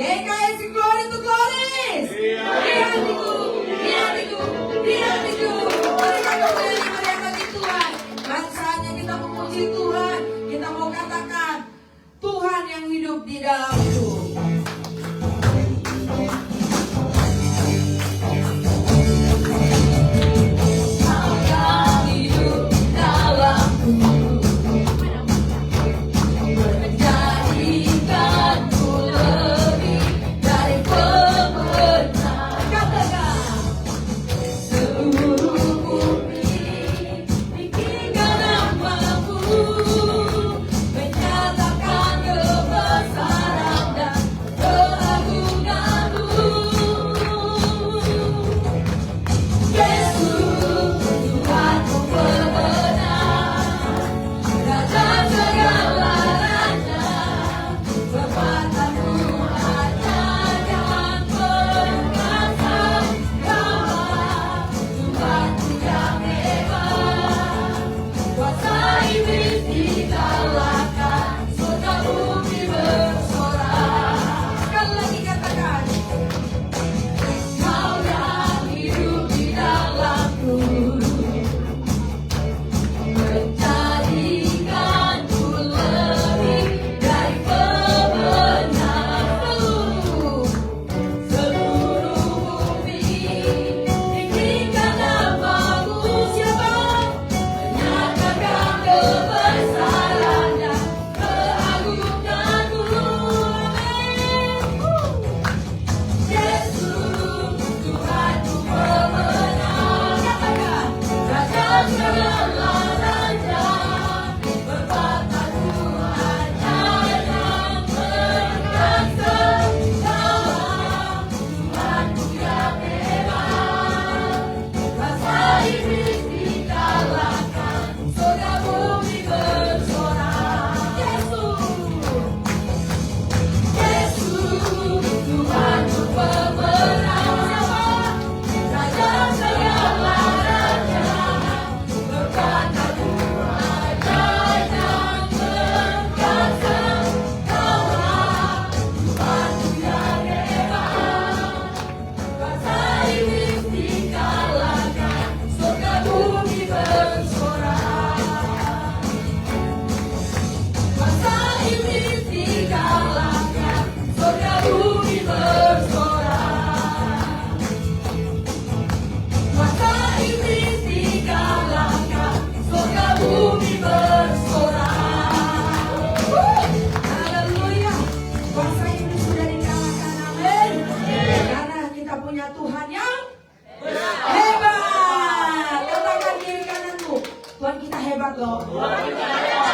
GKS glory to glories. Hatiku, mereka kembali menyembah Tuhan. Dan saatnya kita memuji Tuhan. Kita mau katakan Tuhan yang hidup di dalamku.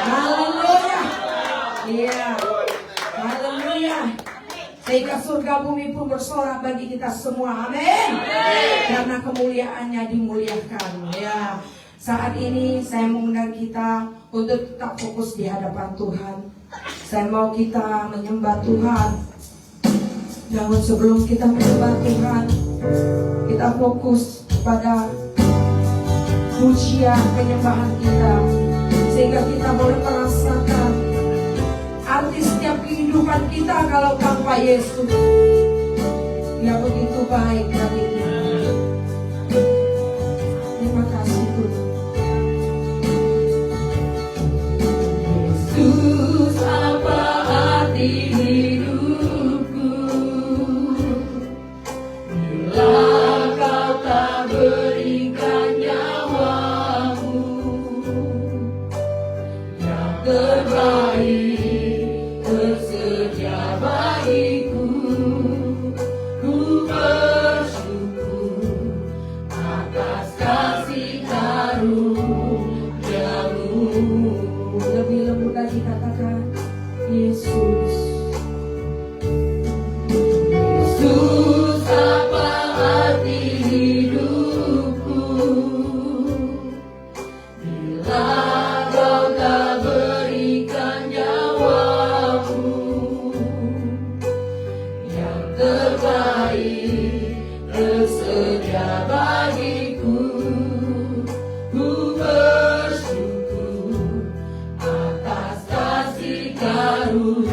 Haleluya. Iya. Haleluya. Sehingga surga bumi pun bersorak bagi kita semua. Amin. Karena kemuliaannya dimuliakan. Ya. Saat ini saya mengundang kita untuk tetap fokus di hadapan Tuhan. Saya mau kita menyembah Tuhan. Namun sebelum kita menyembah Tuhan, kita fokus pada pujian penyembahan kita, sehingga kita boleh merasakan arti setiap kehidupan kita kalau tanpa Yesus. Dia begitu baik bagi kita. Terima kasih Tuhan. Yesus, apa arti hidupku bila Kau tak berikan nyawamu yang terbaik tersedia bagiku. Ku bersyukur atas kasih karuniamu. Lebih lembut lagi katakan Yesus. Yesus, apa arti hidupku bila Kau tak berikan nyawamu yang terbaik tersedia bagiku. Ku bersyukur atas kasih karuniamu.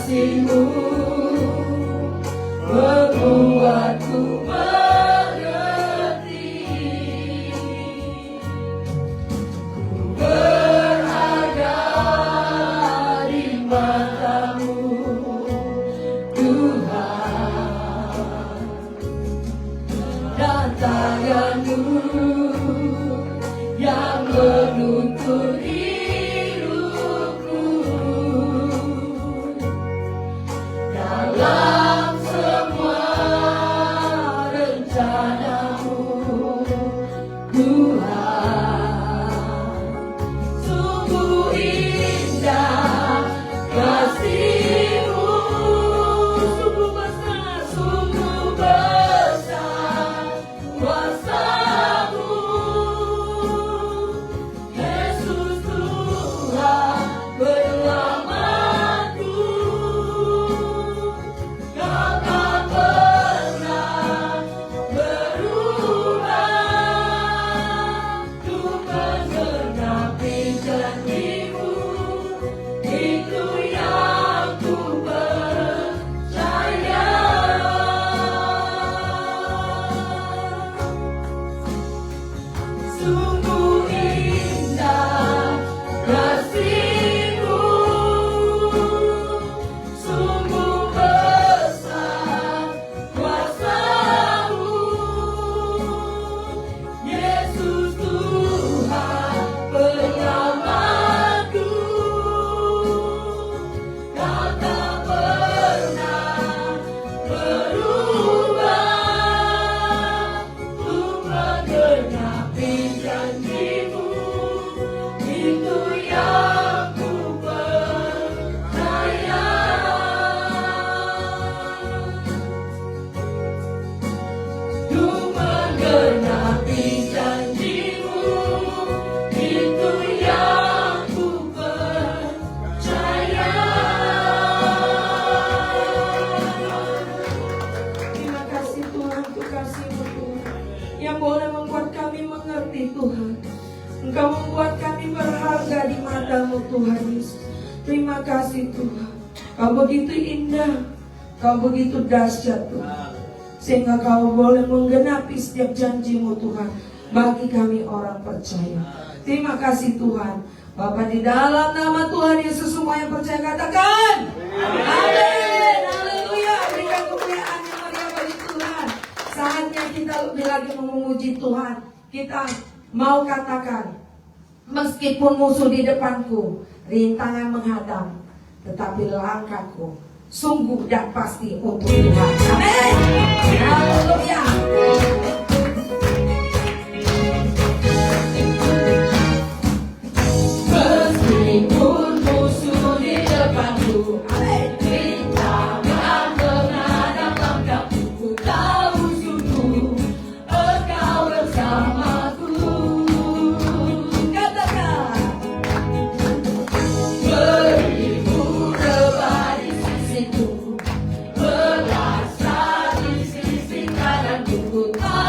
kasih-Mu membuatku mengerti ku berharga di mata-Mu Tuhan, dan tangan-Mu yang menuntun hidupku dalam semua rencana-Mu Tuhan. Sungguh indah kasih-Mu, sungguh besar kuasa-Mu, Yesus Tuhan penyelamatku. Kau tak pernah berubah untuk menggenapi janji-Mu, itu yang ku percaya. Sungguh indah kasih-Mu, sungguh besar kuasa-Mu, Yesus Tuhan penyelamatku. Kau tak pernah berubah untuk menggenapi janji-Mu, itu yang ku percaya. Untuk menggenapi janji-Mu, itu yang ku percaya. Terima kasih Tuhan untuk kasih-Mu Tuhan, yang boleh membuat kami mengerti Tuhan. Engkau membuat kami berharga di mata-Mu Tuhan Yesus. Terima kasih Tuhan. Kau begitu indah, Kau begitu dahsyat Tuhan, sehingga Kau boleh menggenapi setiap janji-Mu Tuhan bagi kami orang percaya. Terima kasih Tuhan. Bapa, di dalam nama Tuhan Yesus, semua yang percaya katakan amin. Haleluya. Berikan kemuliaan yang meriah bagi Tuhan. Saatnya kita lebih lagi memuji Tuhan. Kita mau katakan, meskipun musuh di depanku, rintangan menghadang, tetapi langkahku sungguh dan pasti untuk Tuhan. Amin. Haleluya. Meskipun musuh di depanku, amin, rintangan menghadang langkahku, ku tahu sungguh Engkau bersamaku. Katakan, beribu rebah di sisiku, berasa di sisi kananku, ku tahu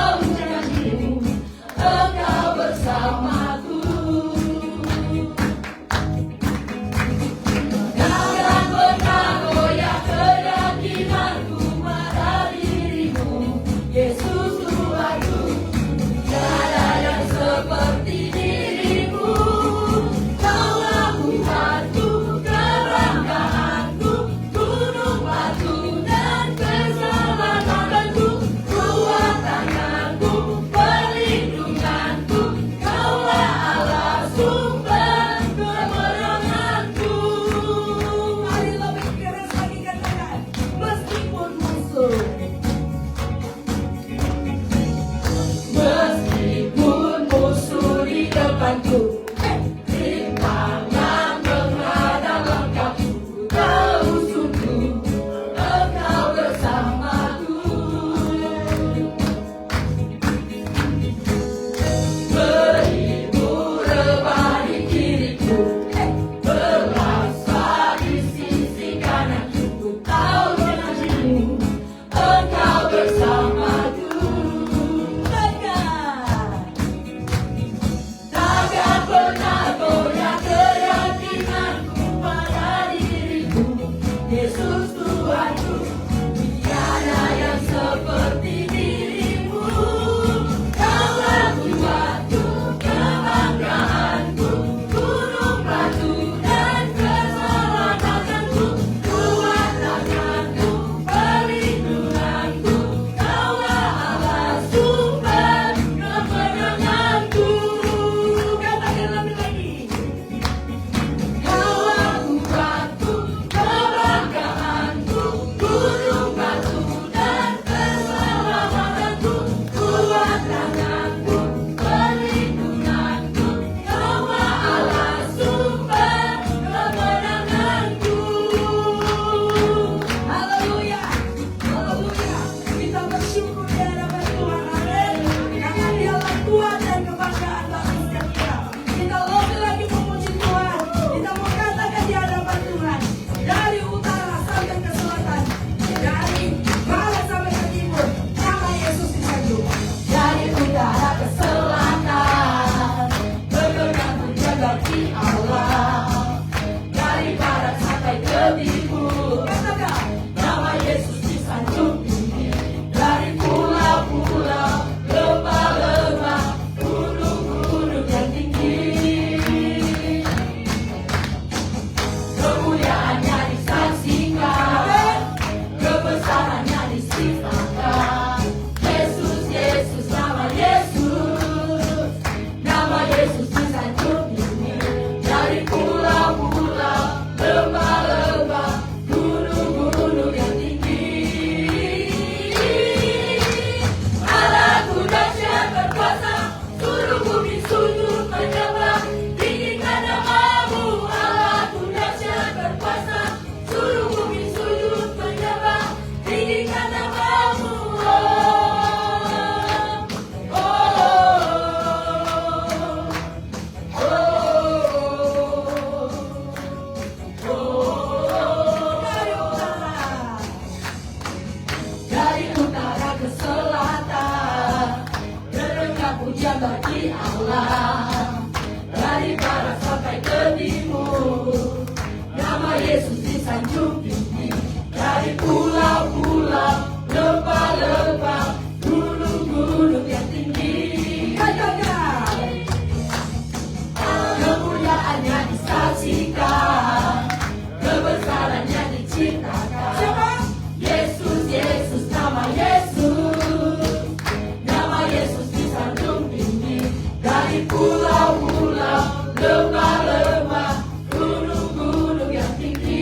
Yesus disanjung tinggi. Dari pulau-pulau, lembah-lembah, gunung-gunung yang tinggi. Katakan, kemuliaannya disaksikan, kebesarannya diceritakan. Siapa? Yesus, Yesus, nama Yesus. Nama Yesus disanjung tinggi. Dari pulau-pulau, lembah-lembah, gunung-gunung yang tinggi.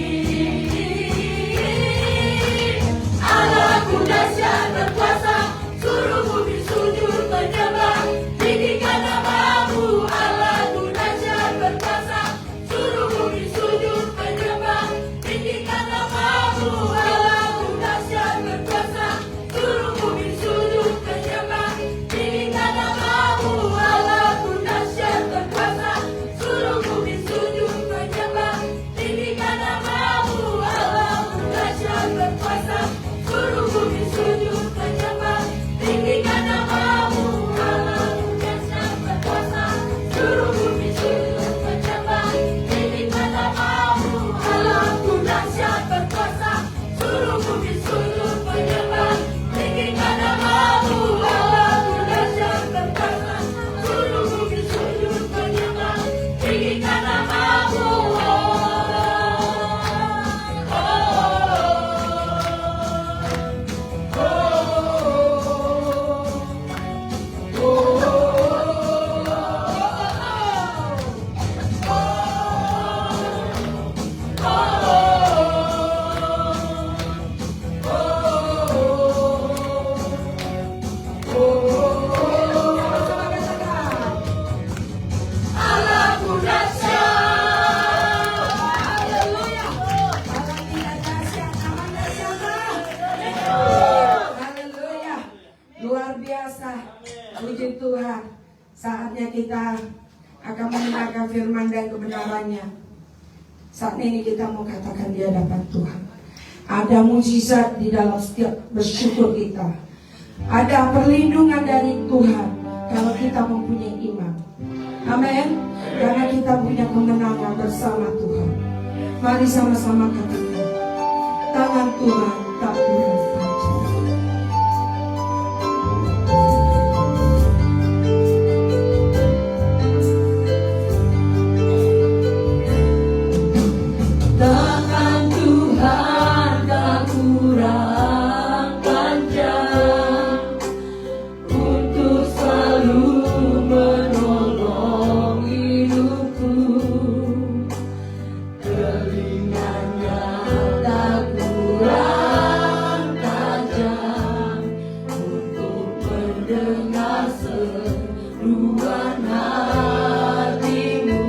Allahku dahsyat berkuasa, suruh bumi sujud menyembah. Tinggikan namamu, Allahku dahsyat berkuasa, suruh bumi sujud menyembah. Tinggikan namamu, Allahku dahsyat berkuasa, suruh bumi sujud menyembah. Tinggikan namamu, Allahku dahsyat berkuasa, suruh bumi sujud menyembah. Tinggikan namamu, Allahku dahsyat berkuasa, suruh bumi sujud menyembah. Tinggikan namamu, Allahku dahsyat berkuasa, suruh bumi sujud menyembah. Tinggikan namamu, Allahku dahsyat berkuasa, suruh bumi sujud menyembah. Tinggikan namamu, Allahku dahsyat berkuasa, suruh bumi sujud menyembah. Tinggikan namamu. Allahku dahsyat. Haleluya. Allah tidak dahsyat, namanya siapa? Haleluya. Luar biasa. Puji Tuhan. Saatnya kita akan mendengarkan firman dan kebenarannya. Saat ini kita mau katakan di hadapan Tuhan. Ada mukjizat di dalam setiap bersyukur kita. Ada perlindungan dari Tuhan kalau kita mempunyai iman. Amin. Karena kita punya kemenangan bersama Tuhan. Mari sama-sama katakan, tangan Tuhan tak pernah saja. Tangan Tuhan tak kurang panjang untuk selalu menolong hidupku. Telinganya tak kurang tajam untuk mendengar seruan hatimu.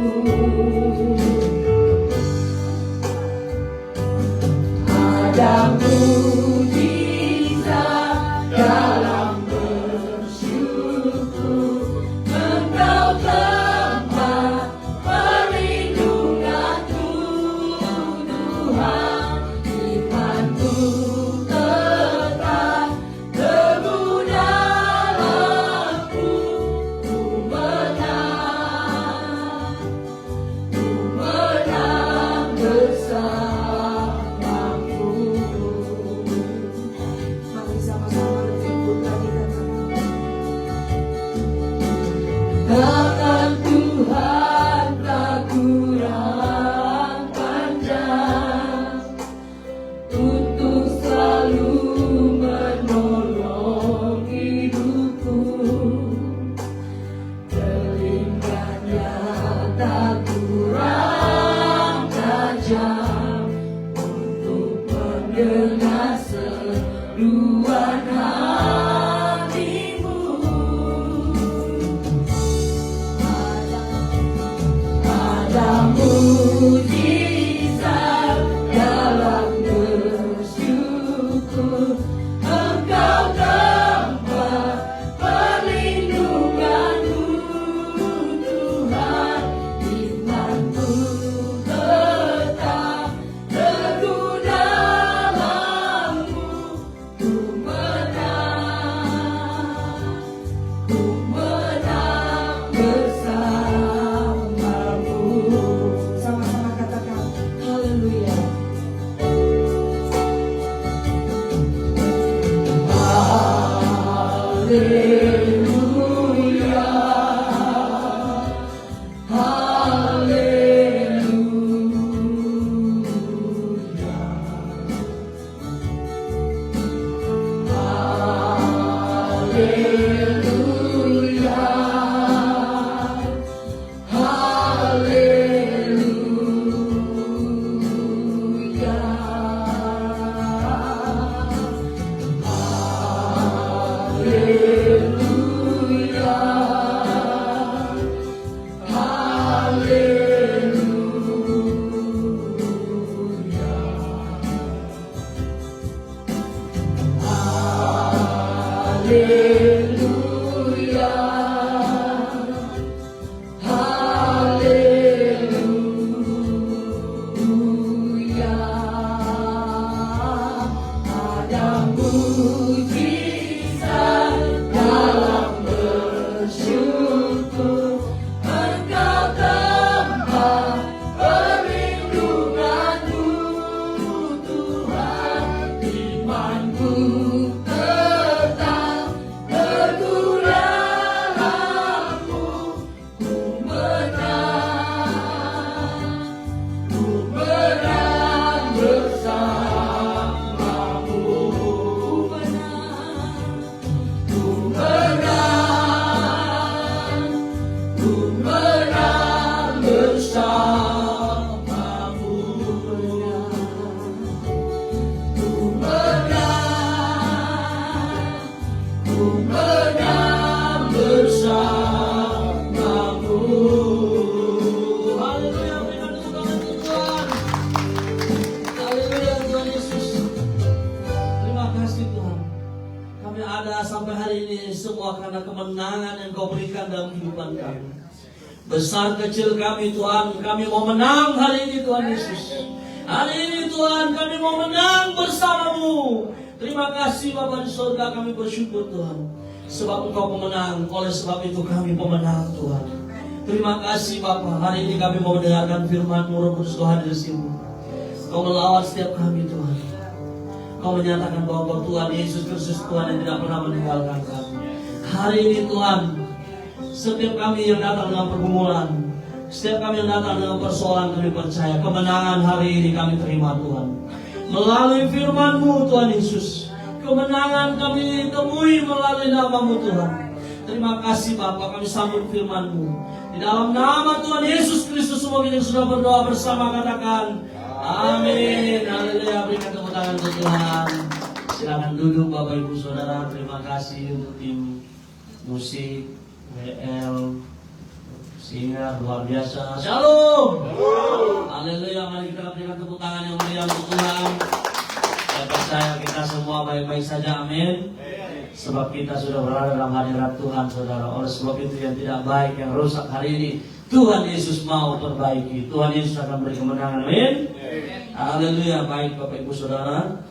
Ada mujizat dalam bersyukur, Engkau tempat perlindunganku, Tuhan. Imanku tetap teguh dalamku, ku menang bersamamu. Mari sama-sama bersyukur lagi katakan, tangan Tuhan tak kurang panjang untuk selalu menolong hidupku. Telinganya tak kurang tajam untuk mendengar seruan hatimu. Ada mujizat dalam bersyukur, Engkau tempat perlindunganku, Tuhan. Imanku tetap teguh dalammu, ku menang Besar kecil kami Tuhan, kami mau menang hari ini Tuhan Yesus. Hari ini Tuhan kami mau menang bersama-Mu. Terima kasih Bapa di surga, kami bersyukur Tuhan. Sebab Engkau pemenang, oleh sebab itu kami pemenang Tuhan. Terima kasih Bapa, hari ini kami mau mendengarkan firman-Mu, Roh Kudus Tuhan di sini. Kau melawat setiap kami Tuhan. Kau menyatakan bahwa Tuhan Yesus Kristus Tuhan yang tidak pernah meninggalkan kami. Hari ini Tuhan, setiap kami yang datang dengan pergumulan, setiap kami yang datang dengan persoalan, kami percaya kemenangan hari ini kami terima Tuhan. Melalui firman-Mu Tuhan Yesus, kemenangan kami temui melalui nama-Mu Tuhan. Terima kasih Bapa, kami sambut firman-Mu. Di dalam nama Tuhan Yesus Kristus semua kita sudah berdoa bersama, katakan amin. Haleluya, berikan tepuk tangan untuk Tuhan. Silakan duduk Bapak Ibu Saudara. Terima kasih untuk tim musik WL Singar luar biasa. Shalom. Haleluya. Mari kita berikan tepuk tangan yang meriah untuk Tuhan. Saya percaya kita semua baik-baik saja. Amin. Sebab kita sudah berada dalam hadirat Tuhan, saudara. Oleh sebab itu yang tidak baik, yang rusak hari ini, Tuhan Yesus mau perbaiki. Tuhan Yesus akan beri kemenangan. Amin. Haleluya. Baik Bapak Ibu Saudara,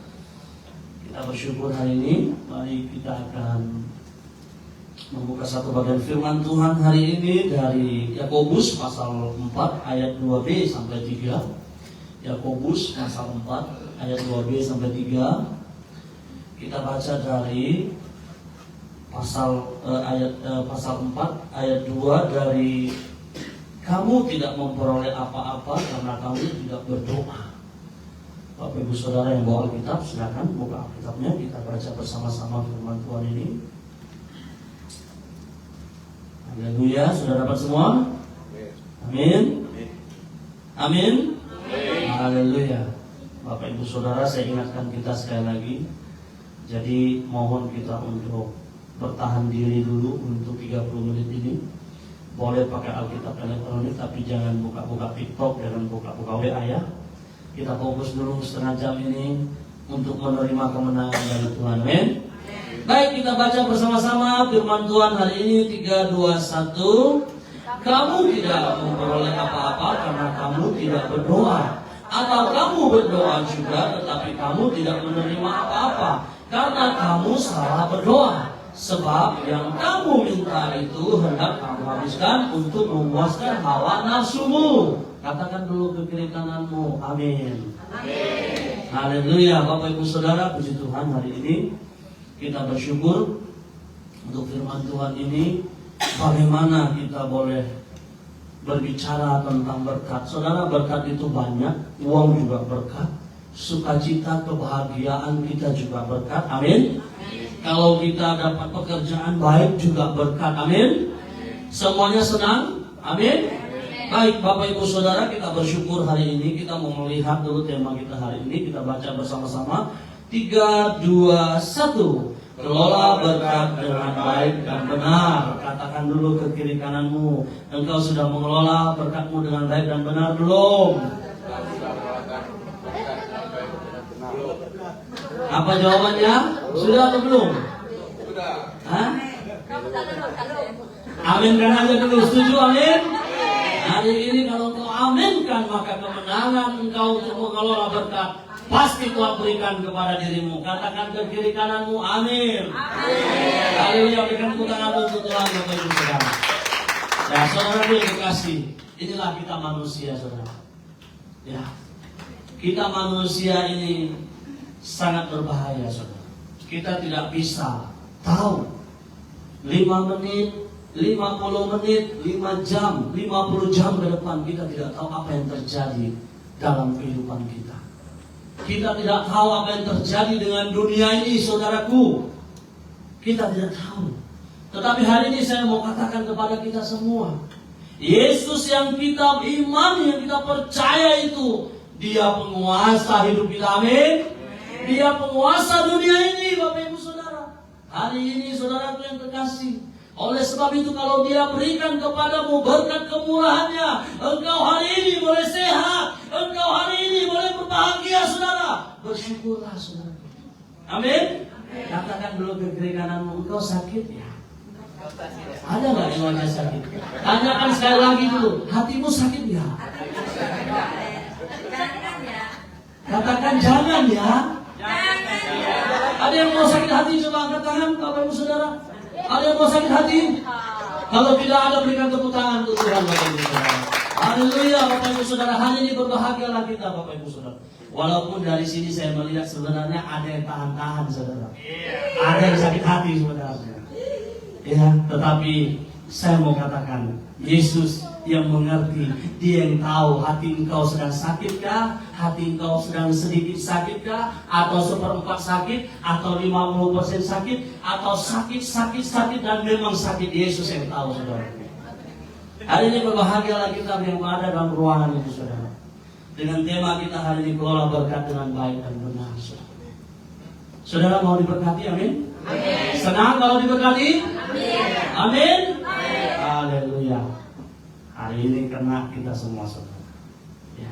kita bersyukur hari ini. Mari kita akan membuka satu bagian firman Tuhan hari ini dari Yakobus pasal 4 ayat 2b sampai 3. Yakobus pasal 4 ayat 2b sampai 3. Kita baca dari pasal 4 ayat 2 dari kamu tidak memperoleh apa-apa karena kamu tidak berdoa. Bapak Ibu Saudara yang bawa Alkitab, silakan buka Alkitabnya, kita baca bersama-sama firman Tuhan ini. Haleluya, sudah dapat semua? Amin. Amin. Haleluya. Bapak Ibu Saudara, saya ingatkan kita sekali lagi. Jadi mohon kita untuk bertahan diri dulu untuk 30 menit ini. Boleh pakai Alkitab elektronik, tapi jangan buka-buka TikTok, jangan buka-buka WA ya. Kita fokus dulu setengah jam ini untuk menerima kemenangan dari Tuhan. Amin. Baik, kita baca bersama-sama firman Tuhan hari ini. 3, 2, 1. Kamu tidak memperoleh apa-apa karena kamu tidak berdoa. Atau kamu berdoa juga tetapi kamu tidak menerima apa-apa karena kamu salah berdoa. Sebab yang kamu minta itu hendak kamu habiskan untuk memuaskan hawa nafsumu. Katakan dulu ke kiri kananmu, amin. Amin. Haleluya. Bapak Ibu Saudara, puji Tuhan, hari ini kita bersyukur untuk firman Tuhan ini. Bagaimana kita boleh berbicara tentang berkat. Saudara, berkat itu banyak. Uang juga berkat, sukacita, kebahagiaan kita juga berkat. Amin. Kalau kita dapat pekerjaan baik juga berkat. Amin. Semuanya senang. Amin. Baik Bapak Ibu Saudara, kita bersyukur hari ini. Kita mau melihat dulu tema kita hari ini. Kita baca bersama-sama. 3, 2, 1. Kelola berkat dengan baik dan benar. Katakan dulu ke kiri kananmu, engkau sudah mengelola berkatmu dengan baik dan benar belum? Apa jawabannya? Sudah atau belum? Sudah. Hah? Aminkan aja dulu, setuju, amin? Hari ini kalau engkau aminkan, maka kemenangan engkau untuk mengelola berkat pasti Tuhan berikan kepada dirimu. Katakan ke kiri kananmu, amin. Haleluya, berikan tepuk tangan untuk Tuhan, Bapak Ibu Saudara. Ya, saudara yang dikasih, inilah kita manusia, saudara. Ya, kita manusia ini sangat berbahaya, saudara. Kita tidak bisa tahu 5 menit, 50 menit, 5 jam, 50 jam ke depan kita tidak tahu apa yang terjadi dalam kehidupan kita. Kita tidak tahu apa yang terjadi dengan dunia ini, saudaraku. Kita tidak tahu. Tetapi hari ini saya mau katakan kepada kita semua, Yesus yang kita imani, yang kita percaya itu, Dia penguasa hidup kita, amin. Dia penguasa dunia ini, Bapak Ibu Saudara. Hari ini saudaraku yang terkasih, oleh sebab itu kalau Dia berikan kepadamu berkat kemurahannya, engkau hari ini boleh sehat, engkau hari ini boleh berbahagia, saudara. Bersyukurlah, saudara. Amin. Katakan dulu ke kiri kananmu, engkau sakit ya? Ada nggak yang wajah sakit? Tanyakan sekali lagi dulu, hatimu sakit ya? Katakan jangan ya. Ada yang mau sakit hati, coba angkat tangan, Bapak Ibu Saudara. Ada yang mau sakit hati? Kalau tidak ada, berikan tepuk tangan untuk Tuhan, Bapak Ibu Saudara. Haleluya, Bapak Ibu Saudara. Hari ini berbahagialah kita, Bapak Ibu Saudara. Walaupun dari sini saya melihat sebenarnya ada yang tahan-tahan, saudara. Ada yang sakit hati sebenarnya. Ya, tetapi saya mau katakan, Yesus yang mengerti, Dia yang tahu hati engkau sedang sakitkah, hati engkau sedang sedikit sakitkah, atau 1/4 sakit, atau 50% sakit, atau sakit dan memang sakit. Yesus yang tahu, saudara. Hari ini berbahagialah kita yang berada dalam ruangan itu, saudara. Dengan tema kita hari ini, kelola berkat dengan baik dan benar, saudara. Saudara mau diberkati, amin? Amin. Senang kalau diberkati? Amin. Amin. Haleluya. Hari ini kena kita semua, saudara. Ya.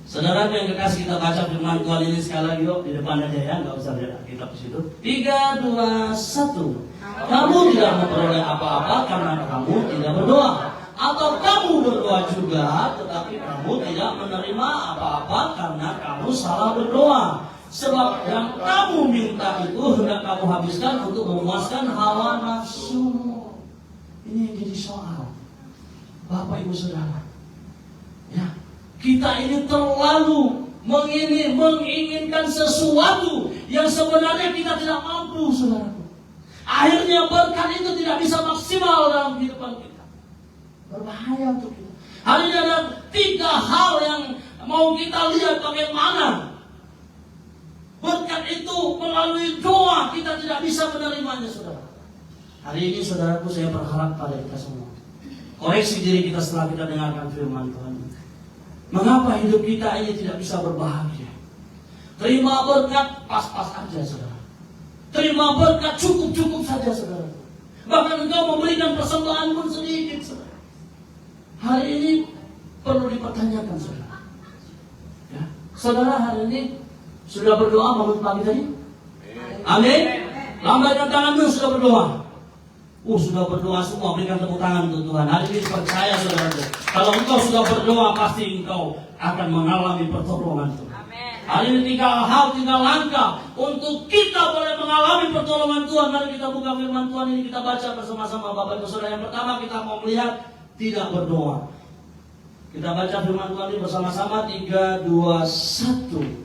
Saudara yang kekasih, kita baca firman Tuhan ini sekali lagi, yuk, di depan aja ya, nggak usah lihat kitab di situ. 3, 2, 1. Kamu tidak memperoleh apa-apa karena kamu tidak berdoa. Atau kamu berdoa juga, tetapi kamu tidak menerima apa-apa karena kamu salah berdoa. Sebab yang kamu minta itu hendak kamu habiskan untuk memuaskan hawa nafsumu. Ini yang jadi soal, Bapak Ibu Saudara. Ya, kita ini terlalu menginginkan sesuatu yang sebenarnya kita tidak mampu, saudaraku. Akhirnya berkat itu tidak bisa maksimal dalam kehidupan kita. Berbahaya untuk kita. Hari ini ada 3 hal yang mau kita lihat bagaimana berkat itu melalui doa kita tidak bisa menerimanya, saudara. Hari ini, saudaraku, saya berharap pada kita semua, koreksi diri kita setelah kita dengarkan firman Tuhan. Mengapa hidup kita ini tidak bisa berbahagia? Terima berkat pas-pas aja, saudara. Terima berkat cukup-cukup saja, saudara. Bahkan engkau memberikan persembahan pun sedikit, saudara. Hari ini perlu dipertanyakan, saudara. Ya. Saudara hari ini sudah berdoa bangun pagi tadi? Amin. Lambaikan tanganmu, sudah berdoa. Sudah berdoa semua, berikan tepuk tangan untuk Tuhan. Hari ini percaya, saudara. Kalau engkau sudah berdoa, pasti engkau akan mengalami pertolongan Tuhan. Hari ini tinggal langkah untuk kita boleh mengalami pertolongan Tuhan. Mari kita buka firman Tuhan ini, kita baca bersama-sama, Bapak Ibu Saudara. Yang pertama kita mau melihat tidak berdoa. Kita baca firman Tuhan ini bersama-sama. 3, 2, 1.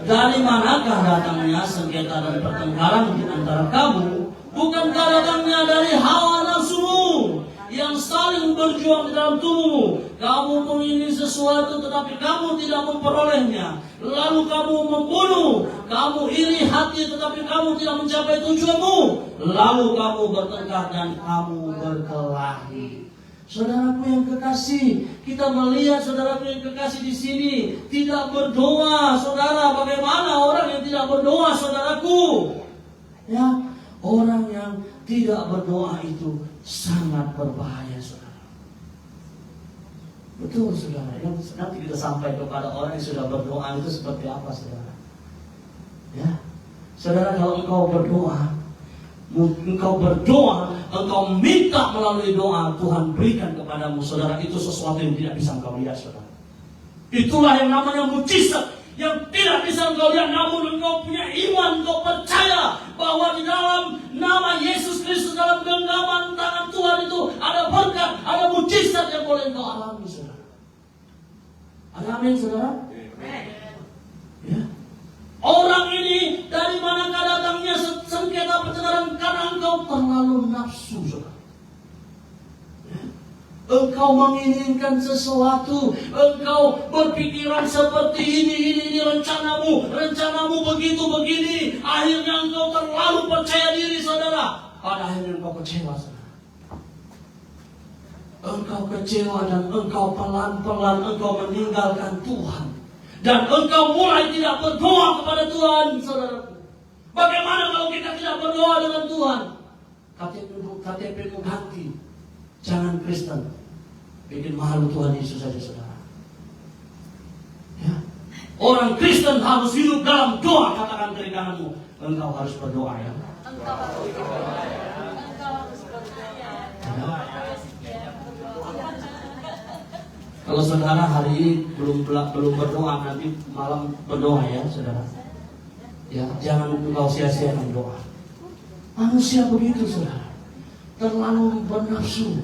Dari manakah datangnya sengketa dan pertengkaran di antara kamu? Bukankah datangnya dari hawa nafsumu yang saling berjuang di dalam tubuhmu? Kamu mengingini sesuatu tetapi kamu tidak memperolehnya. Lalu kamu membunuh. Kamu iri hati tetapi kamu tidak mencapai tujuanmu. Lalu kamu bertengkar dan kamu berkelahi. Saudaraku yang kekasih, kita melihat saudaraku yang kekasih di sini tidak berdoa, saudara. Bagaimana orang yang tidak berdoa, saudaraku? Ya, orang yang tidak berdoa itu sangat berbahaya, saudara. Betul, saudara. Yang nanti kita sampai kepada orang yang sudah berdoa itu seperti apa, saudara? Ya, saudara, kalau engkau berdoa, engkau berdoa, engkau minta melalui doa, Tuhan berikan kepadamu, saudara. Itu sesuatu yang tidak bisa engkau lihat, saudara. Itulah yang namanya mujizat, yang tidak bisa engkau lihat, namun engkau punya iman, engkau percaya bahwa di dalam nama Yesus Kristus, dalam genggaman tangan Tuhan itu ada berkat, ada mujizat yang boleh engkau alami, saudara. Ada amin, saudara? Ya. Orang ini dari manakah datangnya sengketa pertengkaran? Karena engkau terlalu nafsu, saudara. Engkau menginginkan sesuatu, engkau berpikiran seperti ini rencanamu begitu begini, akhirnya engkau terlalu percaya diri, saudara. Pada akhirnya engkau kecewa, saudara. Engkau kecewa dan engkau pelan-pelan engkau meninggalkan Tuhan. Dan engkau mulai tidak berdoa kepada Tuhan, saudara. Bagaimana kalau kita tidak berdoa dengan Tuhan? KTP-mu ganti. Jangan Kristen. Bikin malu Tuhan Yesus saja, saudara. Ya. Orang Kristen harus hidup dalam doa. Katakan kiri kananmu, engkau harus berdoa, ya. Engkau harus berdoa, ya. Engkau harus berdoa, ya. Kalau saudara hari ini belum berdoa, nanti malam berdoa, ya, saudara. Ya, jangan engkau sia-siakan doa. Manusia begitu, saudara. Terlalu bernafsu.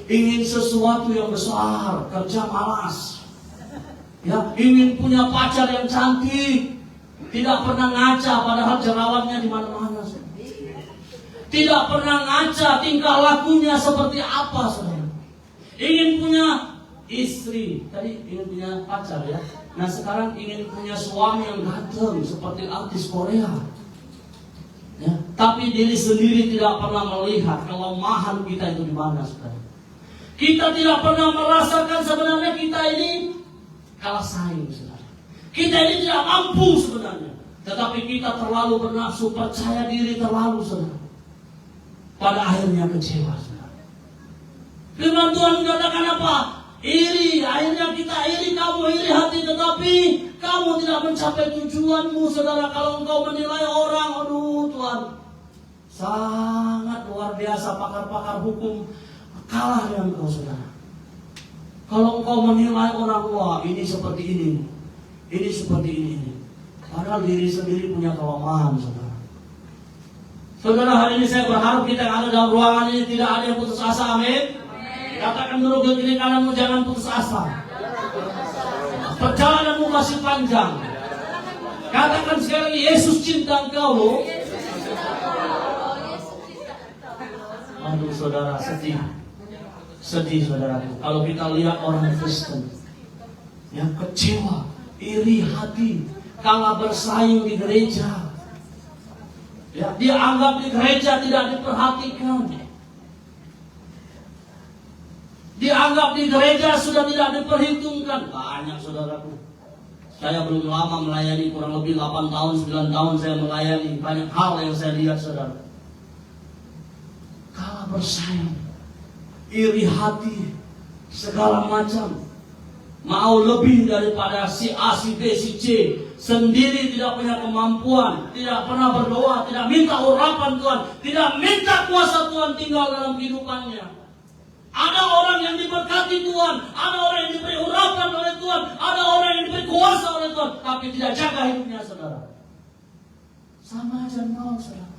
Ingin sesuatu yang besar, kerja malas. Ya, ingin punya pacar yang cantik, tidak pernah ngaca, padahal jerawatnya di mana-mana. Tidak pernah ngaca tingkah lakunya seperti apa, saudara. Ingin punya istri, tadi ingin punya pacar, ya. Nah, sekarang ingin punya suami yang ganteng seperti artis Korea. Ya, tapi diri sendiri tidak pernah melihat kelemahan kita itu di mana, saudara. Kita tidak pernah merasakan sebenarnya kita ini kalah saing, saudara. Kita ini tidak mampu sebenarnya, tetapi kita terlalu bernafsu, percaya diri terlalu, saudara. Pada akhirnya kecewa, saudara. Firman Tuhan katakan apa? Iri, akhirnya kita iri, kamu iri hati, tetapi kamu tidak mencapai tujuanmu, saudara. Kalau engkau menilai orang, aduh Tuhan, sangat luar biasa, pakar-pakar hukum kalah dengan engkau, saudara. Kalau engkau menilai orang, wah ini seperti ini seperti ini. Padahal diri sendiri punya kelemahan, saudara. Saudara, hari ini saya berharap kita yang ada dalam ruangan ini tidak ada yang putus asa, amin. Katakan dulu ke kiri kananmu, jangan putus asa. Perjalananmu masih panjang. Katakan sekali lagi, Yesus cinta engkau, loh. Aduh, saudara, sedih, saudaraku. Kalau kita lihat orang Kristen yang kecewa, iri hati, kalah bersaing di gereja. Ya, dia anggap di gereja tidak diperhatikan. Dianggap di gereja sudah tidak diperhitungkan. Banyak, saudaraku. Saya belum lama melayani, kurang lebih 8 tahun, 9 tahun saya melayani. Banyak hal yang saya lihat, saudara. Kalah bersaing, iri hati, segala macam. Mau lebih daripada si A, si B, si C. Sendiri tidak punya kemampuan, tidak pernah berdoa, tidak minta urapan Tuhan, tidak minta kuasa Tuhan tinggal dalam kehidupannya. Ada orang yang diberkati Tuhan, ada orang yang diberi urapan oleh Tuhan, ada orang yang diberi kuasa oleh Tuhan, tapi tidak jaga hidupnya, saudara. Sama aja nol, saudara.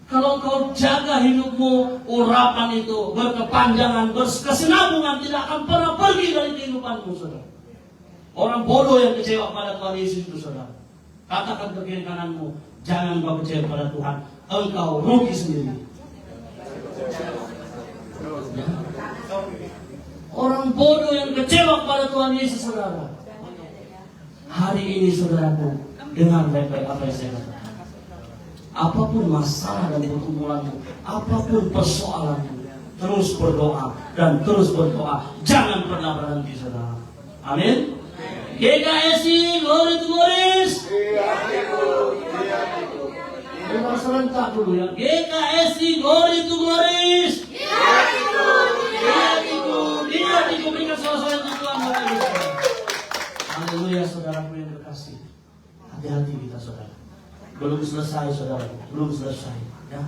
Kalau kau jaga hidupmu, urapan itu berkepanjangan, berkesinambungan, tidak akan pernah pergi dari kehidupanmu, saudara. Orang bodoh yang kecewa pada Tuhan Yesus itu, saudara. Katakan ke kiri kananmu, jangan kau kecewa pada Tuhan, engkau rugi sendiri. Ya. Orang bodoh yang kecewa kepada Tuhan Yesus, saudara. Hari ini, saudaraku, dengar baik-baik apa yang saya katakan. Apapun masalah dan pergumulanmu, apapun persoalanmu, terus berdoa dan terus berdoa. Jangan pernah berhenti, saudara. Amin. GKSI, glory to glories. Kita serentak dulu, ya. GKSI, glory to glories. Lihat, berikan salah-salah untuk Tuhan. Haleluya, saudaraku yang terkasih. Hati-hati kita, saudara. Belum selesai, saudara. Belum selesai, ya.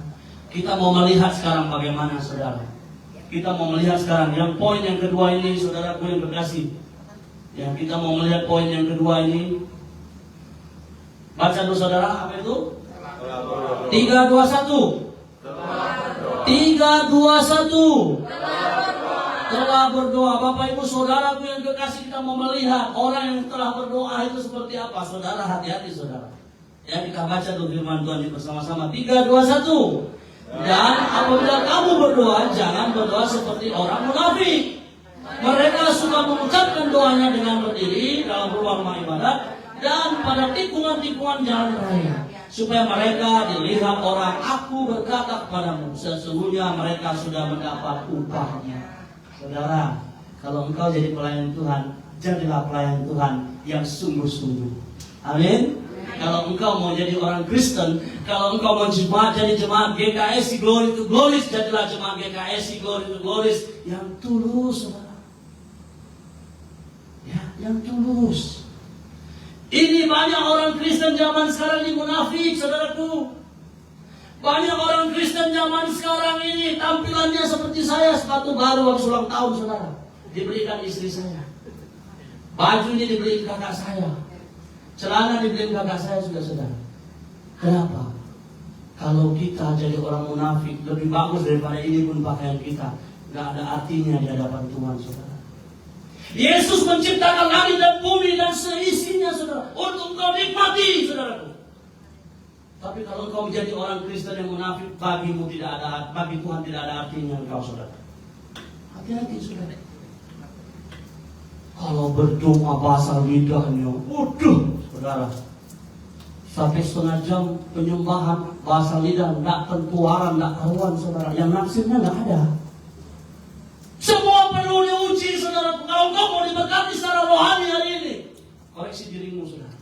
Kita mau melihat sekarang bagaimana saudara. Kita mau melihat sekarang yang poin yang kedua ini, saudaraku yang terkasih. Ya, kita mau melihat poin yang kedua ini. Baca dulu saudara, apa itu? 3, 2, 1. 3, 2, 1. Telah berdoa. Bapak ibu saudaraku yang kekasih, kita mau melihat orang yang telah berdoa itu seperti apa. Saudara, hati-hati saudara. Ya, kita baca dulu firman Tuhan ini bersama-sama. 3, 2, 1. Dan apabila kamu berdoa, jangan berdoa seperti orang munafik. Mereka suka mengucapkan doanya dengan berdiri dalam rumah ibadat dan pada tikungan-tikungan jalan raya, supaya mereka dilihat orang. Aku berkata kepadamu, sesungguhnya mereka sudah mendapat upahnya. Saudara, kalau engkau jadi pelayan Tuhan, jadilah pelayan Tuhan yang sungguh-sungguh. Amin. Kalau engkau mau jadi orang Kristen, kalau engkau mau jadi jemaat GKSI Glory to Glory, jadilah jemaat GKSI Glory to Glory yang tulus, saudara. Ya, yang tulus. Ini banyak orang Kristen zaman sekarang ini munafik, saudaraku. Banyak orang Kristen zaman sekarang ini tampilannya seperti saya, sepatu baru waktu ulang tahun, saudara, dibelikan istri saya. Baju ini dibelikan kakak saya. Celana dibeliin kakak saya sudah saudara. Kenapa? Kalau kita jadi orang munafik, lebih bagus daripada ini pun pakaian kita, nggak ada artinya di hadapan Tuhan, saudara. Yesus menciptakan langit dan bumi dan seisinya, saudara, untuk kau nikmati, saudaraku. Tapi kalau engkau menjadi orang Kristen yang munafik, bagi Tuhan tidak ada artinya engkau, saudara. Hati-hati, saudara. Kalau berdoa bahasa lidahnya, waduh, saudara, sampai setengah jam penyembahan bahasa lidah, tidak tentuaran, tidak karuan, saudara. Yang naksirnya tidak ada. Semua perlu diuji, saudara. Kalau engkau mau diberkati secara rohani hari ini, koreksi dirimu, saudara.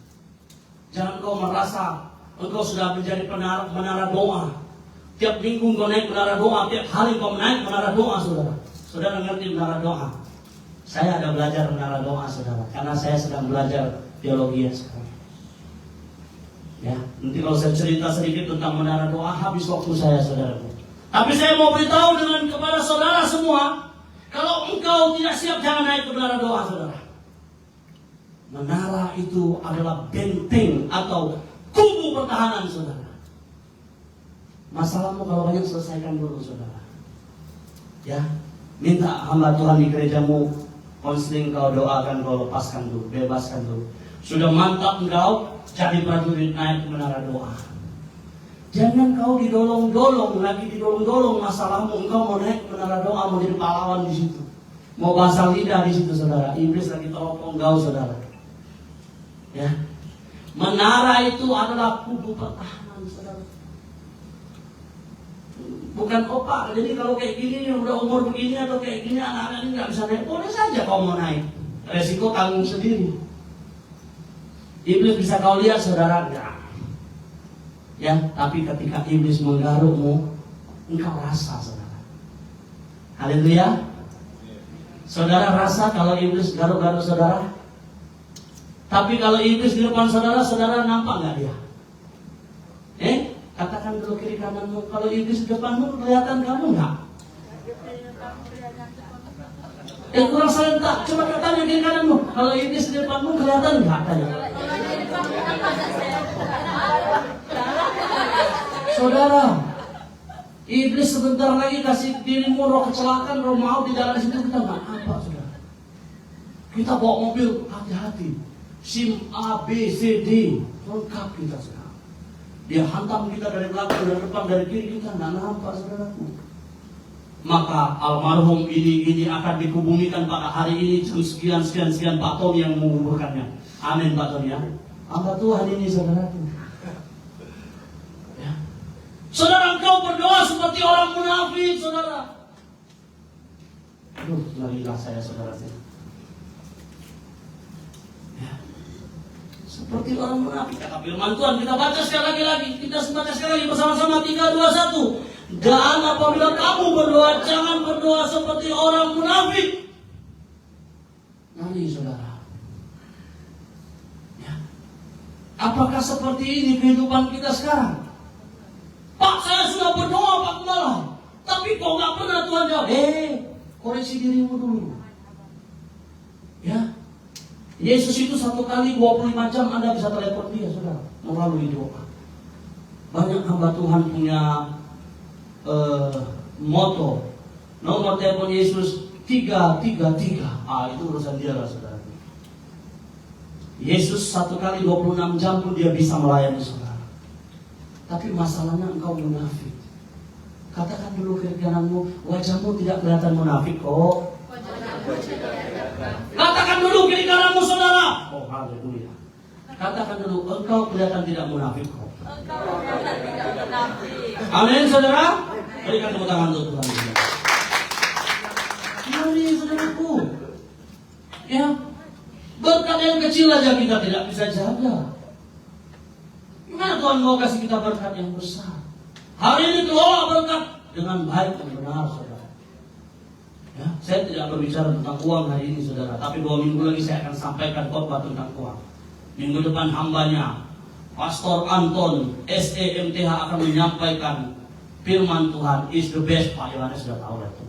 Jangan kau merasa engkau sudah menjadi menara doa. Tiap minggu engkau naik menara doa, tiap hari engkau naik menara doa, saudara. Saudara ngerti menara doa? Saya ada belajar menara doa, saudara, karena saya sedang belajar teologi sekarang. Ya, nanti kalau saya cerita sedikit tentang menara doa, habis waktu saya, saudaraku. Tapi saya mau beritahu kepada saudara semua, kalau engkau tidak siap, jangan naik ke menara doa, saudara. Menara itu adalah benteng atau kubu pertahanan, saudara. Masalahmu kalau banyak, selesaikan dulu, saudara. Ya, minta hamba Tuhan di gerejamu konseling, kau doakan, kau lepaskan dulu, bebaskan dulu. Sudah mantap engkau jadi prajurit, naik ke menara doa. Jangan kau didolong-dolong, lagi didolong-dolong masalahmu. Engkau mau naik ke menara doa, mau jadi pahlawan di situ, mau bahasa lidah di situ, saudara. Iblis lagi teropong kau, saudara. Ya, menara itu adalah kubu pertahanan, saudara. Bukan opak. Jadi kalau kayak gini, udah umur begini atau kayak gini, anak-anak ini nggak bisa naik. Boleh saja kau mau naik, resiko tanggung sendiri. Iblis bisa kau lihat, saudara, enggak. Ya, tapi ketika iblis menggarukmu, engkau rasa, saudara. Haleluya. Saudara rasa kalau iblis garuk-garuk saudara. Tapi kalau iblis di depan saudara, saudara nampak nggak dia? Katakan dulu kiri kananmu, kalau iblis di depanmu kelihatan kamu nggak? Kurang serentak, coba tanya kiri kananmu, kalau iblis di depanmu kelihatan nggak? Tanya. Saudara, iblis sebentar lagi kasih dirimu roh kecelakaan, roh maut di dalam situ, kita nggak apa, saudara. Kita bawa mobil, hati-hati. SIM A, B, C, D, lengkap kita, saudara. Dia hantam kita dari belakang, dari depan, dari kiri, kita nggak nampak, saudaraku. Maka almarhum ini akan dikubumikan pada hari ini, sekian Pak Tony yang menguburkannya. Amin, Pak Tony ya. Hamba Tuhan ini, saudaraku. Ya. Saudara, engkau berdoa seperti orang munafik, saudara. Aduh, marilah saya, saudara. Ya. Seperti orang munafik. Kata firman Tuhan, kita baca sekali lagi. Kita baca sekali lagi bersama-sama. 3, 2, 1. Dan apabila kamu berdoa, jangan berdoa seperti orang munafik. Mari, saudara. Ya. Apakah seperti ini kehidupan kita sekarang? Pak, saya sudah berdoa, Pak, tapi kok nggak pernah Tuhan jawab. Koreksi dirimu dulu. Ya, Yesus itu 1 kali 25 jam Anda bisa telepon dia, saudara, melalui doa. Banyak hamba Tuhan punya moto, nomor telepon Yesus 333. Itu urusan dia lah, saudara. Yesus 1 kali 26 jam pun dia bisa melayani saudara. Tapi masalahnya engkau munafik. Katakan dulu kiri kananmu, wajahmu tidak kelihatan munafik kok. Katakan dulu kiri kananmu saudara. Oh haleluya. Katakan dulu, engkau kelihatan tidak munafik kok. Amin saudara. Berikan tepuk tangan untuk Tuhan. Mari saudaraku. Ya, berkat yang kecil aja kita tidak bisa jaga. Gimana Tuhan mau kasih kita berkat yang besar? Hari ini kelola berkat dengan baik dan benar, saudara. Ya, saya tidak berbicara tentang uang hari ini, saudara. Tapi 2 minggu lagi saya akan sampaikan khotbah tentang uang. Minggu depan hambanya, Pastor Anton SEMTH akan menyampaikan firman Tuhan is the best. Pak Yohanes sudah tahu itu.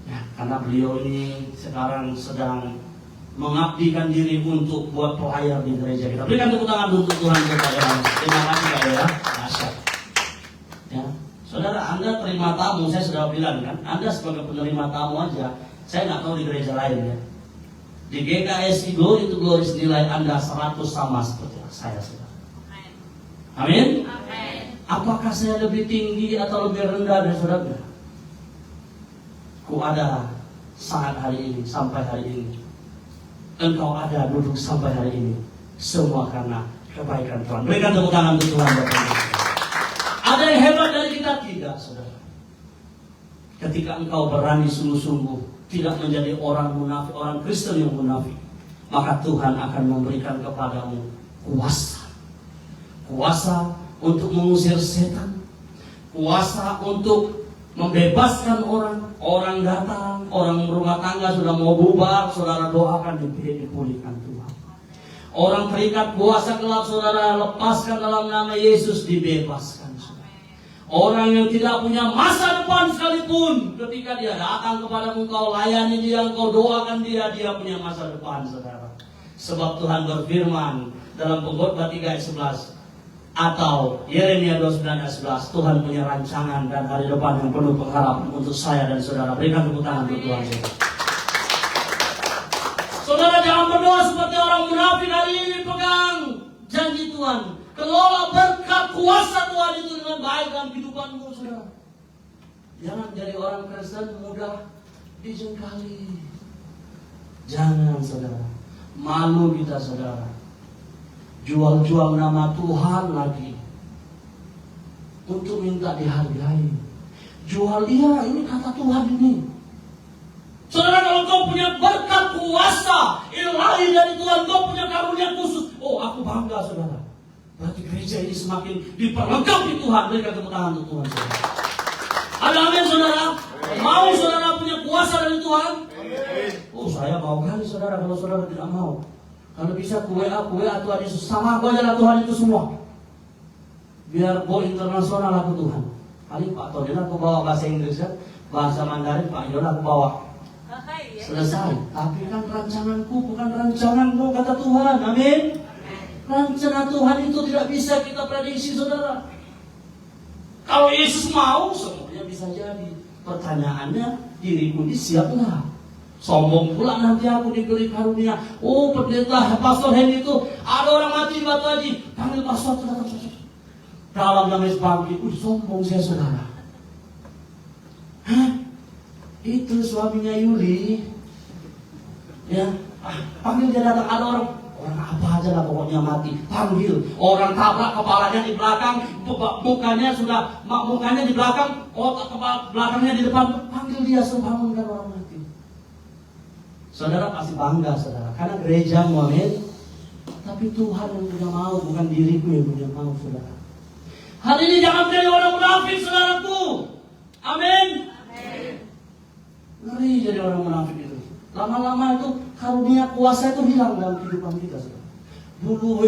Ya, karena beliau ini sekarang sedang mengabdikan diri untuk buat pelayan di gereja kita. Berikan tepuk tangan untuk Tuhan Pak Yohanes. Terima kasih Pak ya. Dahsyat. Ya, saudara, Anda terima tamu, saya sudah bilang kan, Anda sebagai penerima tamu aja. Saya nggak tahu di gereja lain ya. Di GKSI Glory to Glory nilai Anda 100 sama seperti saya, saudara. Amin. Apakah saya lebih tinggi atau lebih rendah dari saudara? Ku ada saat hari ini, sampai hari ini. Engkau ada duduk sampai hari ini. Semua karena kebaikan Tuhan. Berikan tepuk tangan untuk Tuhan. Ada yang hebat dari kita? Tidak, saudara. Ketika engkau berani sungguh-sungguh tidak menjadi orang munafik, orang Kristen yang munafik, maka Tuhan akan memberikan kepadamu kuasa. Kuasa untuk mengusir setan. Kuasa untuk membebaskan orang datang, orang berumah tangga sudah mau bubar, saudara doakan dipulihkan Tuhan. Orang terikat kuasa gelap, saudara lepaskan dalam nama Yesus, dibebaskan. Orang yang tidak punya masa depan sekalipun, ketika dia datang kepadamu, kau layani dia, kau doakan dia, dia punya masa depan, saudara. Sebab Tuhan berfirman dalam Pengkhotbah 3 ayat 11 atau Yeremia 29 ayat 11, Tuhan punya rancangan dan hari depan yang penuh pengharapan untuk saya dan saudara. Berikan tepuk tangan untuk Tuhan, saudara. Saudara jangan berdoa seperti orang munafik hari ini. Pegang janji Tuhan. Kelola berkat kuasa Tuhan itu dengan baik dalam kehidupanmu, saudara. Jangan jadi orang Kristen mudah dijengkali. Jangan, saudara. Malu kita, saudara. Jual-jual nama Tuhan lagi untuk minta dihargai. Jual dia, ini kata Tuhan ini. Saudara, kalau kau punya berkat kuasa ilahi dari Tuhan, kau punya karunia khusus, oh aku bangga, saudara. Berarti gereja ini semakin diperlengkapi Tuhan. Berikan tepuk tangan untuk Tuhan, saudara. Ada amin, saudara? Mau saudara punya kuasa dari Tuhan? Oh, saya mau kali, saudara. Kalau saudara tidak mau, kalau bisa ku WA Tuhan Yesus. Sama aku aja lah Tuhan itu semua. Biar go internasional aku Tuhan. Paling Pak Tony aku bawa bahasa Inggris ya, bahasa Mandarin Pak Yona aku bawa. Selesai. Tapi kan rancanganku bukan rancanganmu, kata Tuhan. Amin. Rencana Tuhan itu tidak bisa kita prediksi, saudara. Kalau Yesus mau, semuanya bisa jadi. Pertanyaannya, diriku ini siap nggak? Sombong pula nanti aku diberi karunia. Oh, pendeta Pastor Henry itu ada orang mati di Batu Haji, panggil pastor, dalam nama Yesus bangkit. Sombong saya, saudara. Hah? Itu suaminya Yuli. Ya, panggil dia datang. Ada orang apa aja lah pokoknya mati. Panggil. Orang tabrak kepalanya di belakang, mukanya di belakang, otak kepala belakangnya di depan. Panggil dia, suruh bangunkan orang mati. Saudara pasti bangga, saudara, karena gereja mau, amin. Tapi Tuhan yang punya mau, bukan diriku yang punya mau, saudara. Hari ini jangan menjadi orang munafik, saudaraku. Amin. Ngeri jadi orang munafik itu. Lama-lama itu karunia kuasa itu hilang dalam kehidupan kita, saudara. Dulu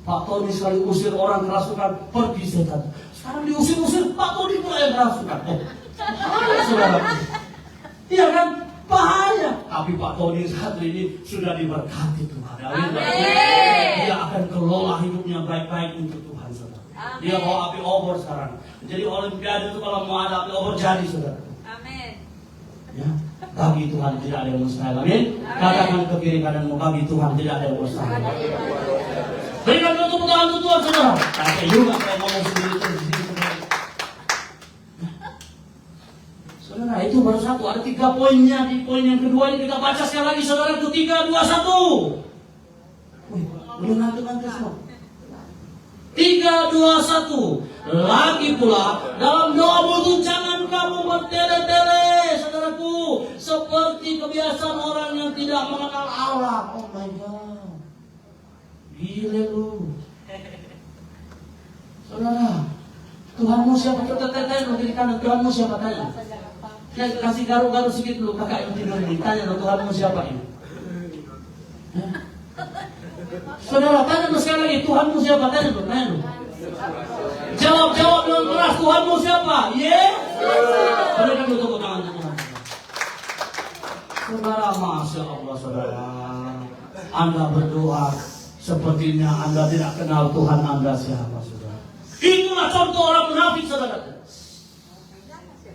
Pak Tony sekali usir orang kerasukan, pergi setan. Sekarang diusir-usir, Pak Tony pula yang kerasukan. Bahaya saudara. Iya kan? Bahaya. Tapi Pak Tony saat ini sudah diberkati Tuhan. Amin. Dia akan kelola hidupnya baik-baik untuk Tuhan saudara. Dia bawa api obor sekarang. Jadi Olimpiade itu kalau mau ada api obor jadi saudara. Amin. Ya, bagi Tuhan tidak ada yang mustahil. Amin. Katakan ke kiri kananmu, bagi Tuhan tidak ada yang mustahil. Berikan tepuk tangan untuk Tuhan saudara. Tapi juga saya ngomong sendiri terus di sini. Saudara, itu baru satu. Ada 3 poinnya. Di poin yang kedua ini kita baca sekali lagi saudara. Itu 3, 2, 1. Wih, udah ngantuk semua. 3, 2, 1. Lagi pula dalam doamu itu jangan kamu bertele-tele saudaraku, seperti kebiasaan orang yang tidak mengenal Allah. Oh my God, gile lu saudara. Tuhanmu siapa? Tanya lu kiri kanan, Tuhanmu siapa? Tanya. Saya kasih garu-garu sedikit dulu, kakak yang tidur ini. Tanya lu, Tuhanmu siapa ini? Saudara, tanya lu sekali lagi, Tuhanmu siapa? Tanya lu, tanya lu. Jawab dengan keras, Tuhanmu siapa? Berikan dulu tepuk tangan Tuhan. Saudara, Masya Allah saudara, Anda berdoa sepertinya Anda tidak kenal Tuhan Anda siapa saudara. Itulah contoh orang munafik saudara.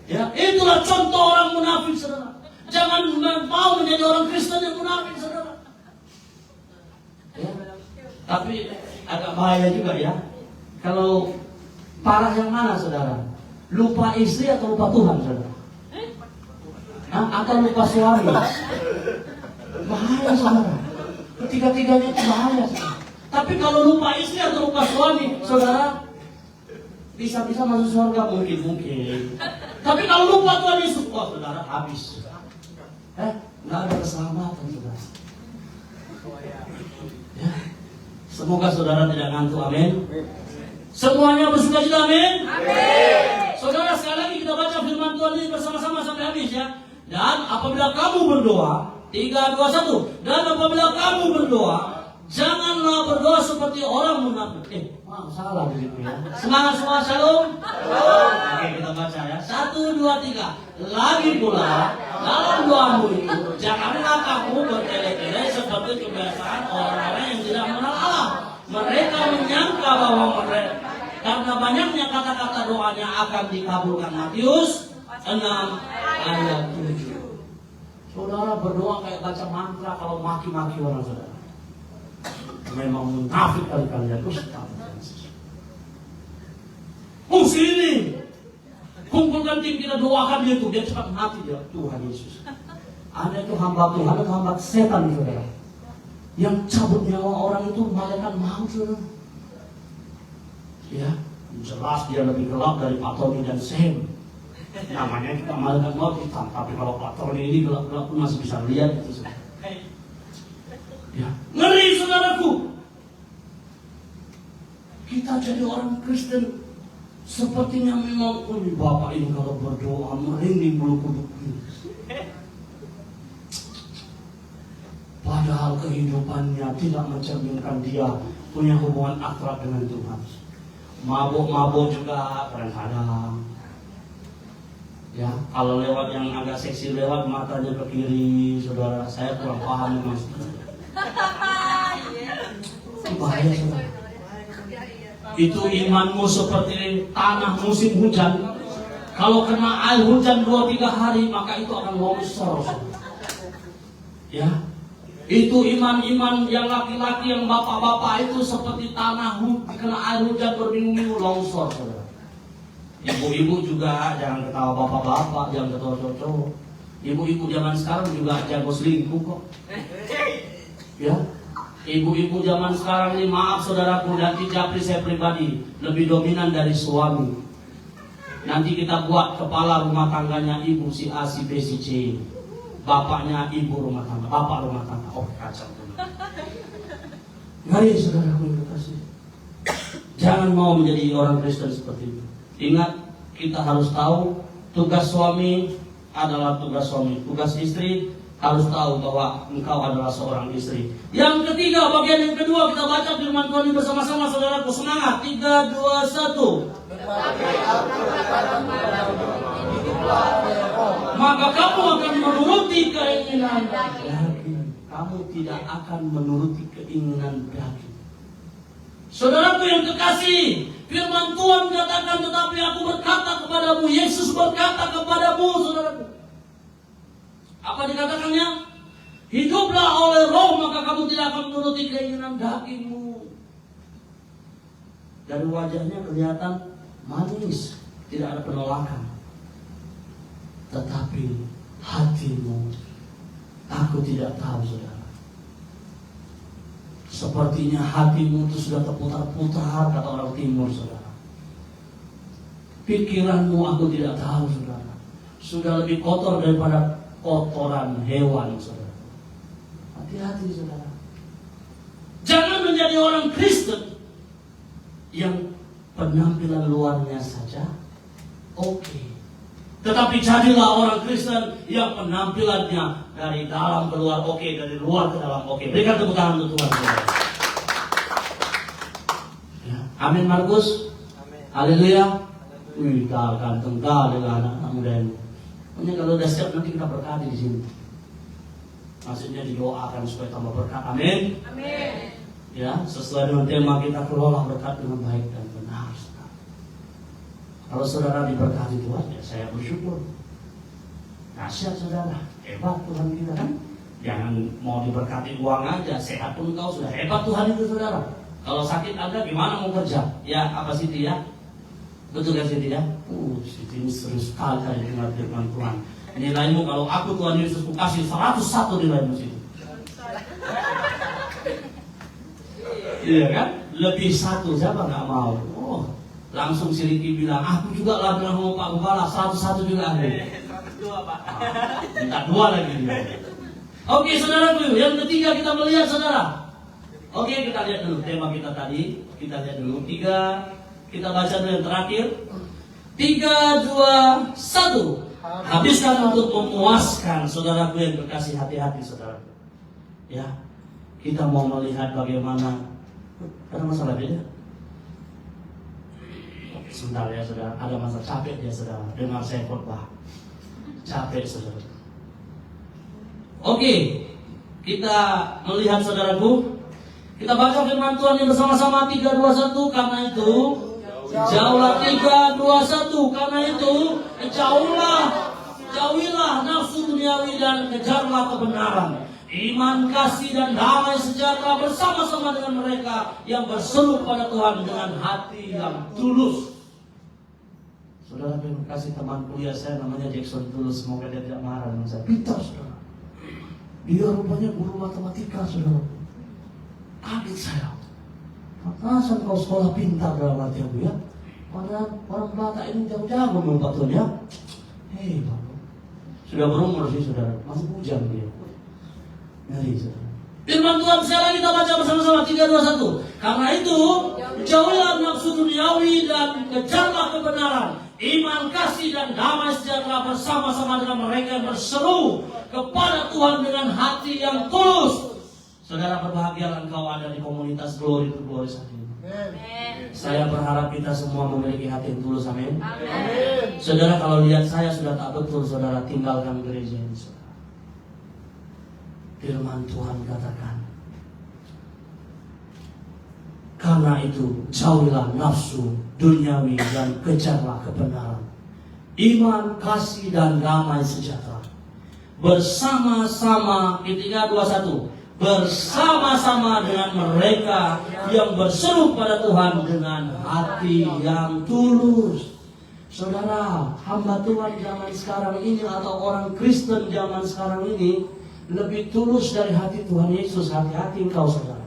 Ya, itulah contoh orang munafik saudara. Jangan mau menjadi orang Kristen yang munafik saudara. Ya. Tapi agak bahaya juga ya. Kalau parah yang mana saudara? Lupa istri atau lupa Tuhan saudara? Atau lupa suami? Bahaya saudara. Ketiga-tiganya itu bahaya saudara. Tapi kalau lupa istri atau lupa suami, saudara bisa-bisa masuk surga mungkin. Tapi kalau lupa Tuhan Yesus, wah saudara habis. Nggak ada keselamatan saudara. Ya. Semoga saudara tidak ngantuk, amin. Semuanya bersukacita, amin. Saudara, sekali lagi kita baca firman Tuhan ini bersama-sama sampai habis ya. Dan apabila kamu berdoa, 3, 2, 1. Dan apabila kamu berdoa, janganlah berdoa seperti orang munafik. Salah begitu ya. Semangat semua, shalom. Oke, kita baca ya. 1, 2, 3. Lagi pula dalam doamu itu janganlah kamu bertele-tele seperti kebiasaan orang-orang yang tidak mengenal Allah. Mereka menyangka bahwa mereka karena banyaknya kata-kata doanya akan dikabulkan. Matius 6 ayat 7. Saudara berdoa kayak baca mantra kalau maki-maki orang saudara. Memang munafik kali kalian. Sini kumpulkan tim, kita doakan dia tuh, dia cepat mati dia. Tuhan Yesus, Anda itu hamba Tuhan atau hamba setan saudara? Yang cabut nyawa orang itu malaikat maut saudara. Ya, jelas dia lebih gelap dari Pak Tony dan Sam. Namanya kita malaikat maut hitam, tapi kalau Pak Tony ini gelap-gelap pun masih bisa lihat itu saudara. Ya, ngeri saudaraku. Kita jadi orang Kristen sepertinya memang, Bapak ini kalau berdoa merinding bulu kuduk ini. Padahal kehidupannya tidak mencerminkan dia punya hubungan akrab dengan Tuhan. Mabuk-mabuk juga kadang-kadang. Ya, kalau lewat yang agak seksi lewat matanya ke kiri, saudara. Saya kurang paham memang. Bahaya saudara. Itu imanmu seperti tanah musim hujan. Kalau kena air hujan 2-3 hari, maka itu akan longsor. Ya, itu iman-iman yang laki-laki, yang bapak-bapak itu seperti tanah kena air hujan berminggu-minggu longsor. Ibu-ibu juga jangan ketawa bapak-bapak, jangan ketawa cowok. Ibu-ibu zaman sekarang juga jago selingkuh kok. Ya. Ibu-ibu zaman sekarang ini, maaf saudaraku dan Japri saya pribadi, lebih dominan dari suami. Nanti kita buat kepala rumah tangganya ibu si A, si B, si C. Bapaknya ibu rumah tangga, bapak rumah tangga. Oh kacau. Mari saudaraku yang kasih. Jangan mau menjadi orang Kristen seperti itu. Ingat, kita harus tahu tugas suami adalah tugas suami, tugas istri harus tahu bahwa engkau adalah seorang istri. Yang ketiga, bagian yang kedua, kita baca firman Tuhan ini bersama-sama, saudaraku. Semangat. 3, 2, 1. Maka kamu akan menuruti keinginan daging. Kamu tidak akan menuruti keinginan daging. Saudaraku yang kekasih, firman Tuhan katakan, tetapi aku berkata kepadamu, Yesus berkata kepadamu, saudaraku. Apa dikatakannya? Hiduplah oleh roh, maka kamu tidak akan menuruti keinginan dagingmu. Dari wajahnya kelihatan manis, tidak ada penolakan. Tetapi hatimu, aku tidak tahu, saudara. Sepertinya hatimu itu sudah terputar-putar, kata orang timur, saudara. Pikiranmu aku tidak tahu, saudara. Sudah lebih kotor daripada kotoran hewan, saudara. Hati-hati, saudara. Jangan menjadi orang Kristen yang penampilan luarnya saja oke. Tetapi jadilah orang Kristen yang penampilannya dari dalam keluar oke, dari luar ke dalam oke. Berikan tepuk tangan untuk Tuhan, saudara. Ya. Amin, Markus. Haleluya. Wih, ganteng kali anak muda ini. Pokoknya kalau udah siap nanti kita berkati di sini. Maksudnya didoakan supaya tambah berkat. Amin. Amin. Ya, sesuai dengan tema kita, kelola berkat dengan baik dan benar. Kalau saudara diberkati Tuhan, ya saya bersyukur. Dahsyat, saudara, hebat Tuhan kita kan. Jangan mau diberkati uang aja, sehat pun kau sudah hebat Tuhan itu, saudara. Kalau sakit Anda gimana mau kerja? Ya, apa Siti ya? Betul kan Siti ya? Siti ini serius sekali dengar firman Tuhan. Nilaimu kalau aku Tuhan Yesus ku kasih 101 nilaimu Siti. Iya kan? Lebih 1, siapa nggak mau? Langsung si Riki bilang, aku juga lah bilang mau Pak Gembala, 101 juga aku. 102 Pak. Minta 2 lagi dia. Oke, saudara, yang ketiga kita melihat, saudara. Oke, kita lihat dulu tema kita tadi. Kita lihat dulu 3. Kita baca dulu yang terakhir. 3, 2, 1. Habiskan untuk memuaskan, saudaraku yang berkasih, hati-hati, saudaraku. Ya, kita mau melihat bagaimana. Ada masalah beda? Sebentar ya, saudara. Ada masa capek ya, saudara. Dengar saya khotbah. Capek, saudara. Oke, kita melihat, saudaraku. Kita baca firman Tuhan yang bersama-sama. 3, 2, 1. Karena itu jauhlah. 3, 2, 1. Karena itu jauhilah nafsu duniawi dan kejarlah kebenaran, iman, kasih, dan damai sejahtera bersama-sama dengan mereka yang berseru pada Tuhan dengan hati yang tulus. Saudara, terima kasih teman kuliah saya namanya Jackson Tulus. Semoga dia tidak marah dengan saya. Pintar, saudara. Dia rupanya guru matematika, saudara. Kaget saya. Masa kau sekolah pintar dalam arti aku ya? Padahal orang Batak ini jago-jago memang Tuhan ya. Hei, Pak. Sudah berumur sih, saudara. Masih bujang dia. Ngeri, saudara. Firman Tuhan sekali lagi kita baca bersama-sama. 3, 2, 1. Karena itu jauhilah nafsu duniawi dan kejarlah kebenaran, iman, kasih, dan damai sejahtera bersama-sama dengan mereka yang berseru kepada Tuhan dengan hati yang tulus. Saudara, berbahagialah engkau ada di komunitas Glory to Glory saat ini. Saya berharap kita semua memiliki hati yang tulus. Amin. Saudara, kalau lihat saya sudah tak betul, saudara, tinggalkan gereja ini, saudara. Firman Tuhan katakan, karena itu jauhilah nafsu duniawi dan kejarlah kebenaran, iman, kasih, dan damai sejahtera bersama-sama. 3, 2, 1. Bersama-sama dengan mereka yang berseru pada Tuhan dengan hati yang tulus. Saudara, hamba Tuhan zaman sekarang ini atau orang Kristen zaman sekarang ini lebih tulus dari hati Tuhan Yesus. Hati-hati engkau, saudara.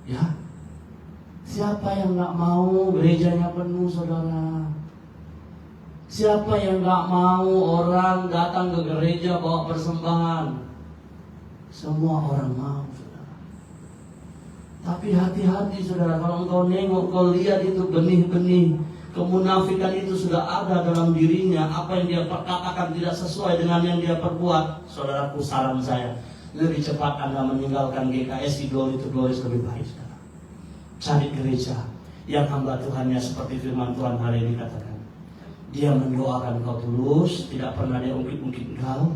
Ya, siapa yang gak mau gerejanya penuh, saudara? Siapa yang gak mau orang datang ke gereja bawa persembahan? Semua orang mau, saudara. Tapi hati-hati, saudara. Kalau engkau nengok, kau lihat itu benih-benih kemunafikan itu sudah ada dalam dirinya, apa yang dia perkatakan tidak sesuai dengan yang dia perbuat, saudaraku, saran saya, lebih cepat Anda meninggalkan GKS di Glory to Glory lebih baik. Cari gereja yang hamba Tuhannya seperti firman Tuhan hari ini katakan. Dia mendoakan kau tulus, tidak pernah dia ungkit-ungkit kau.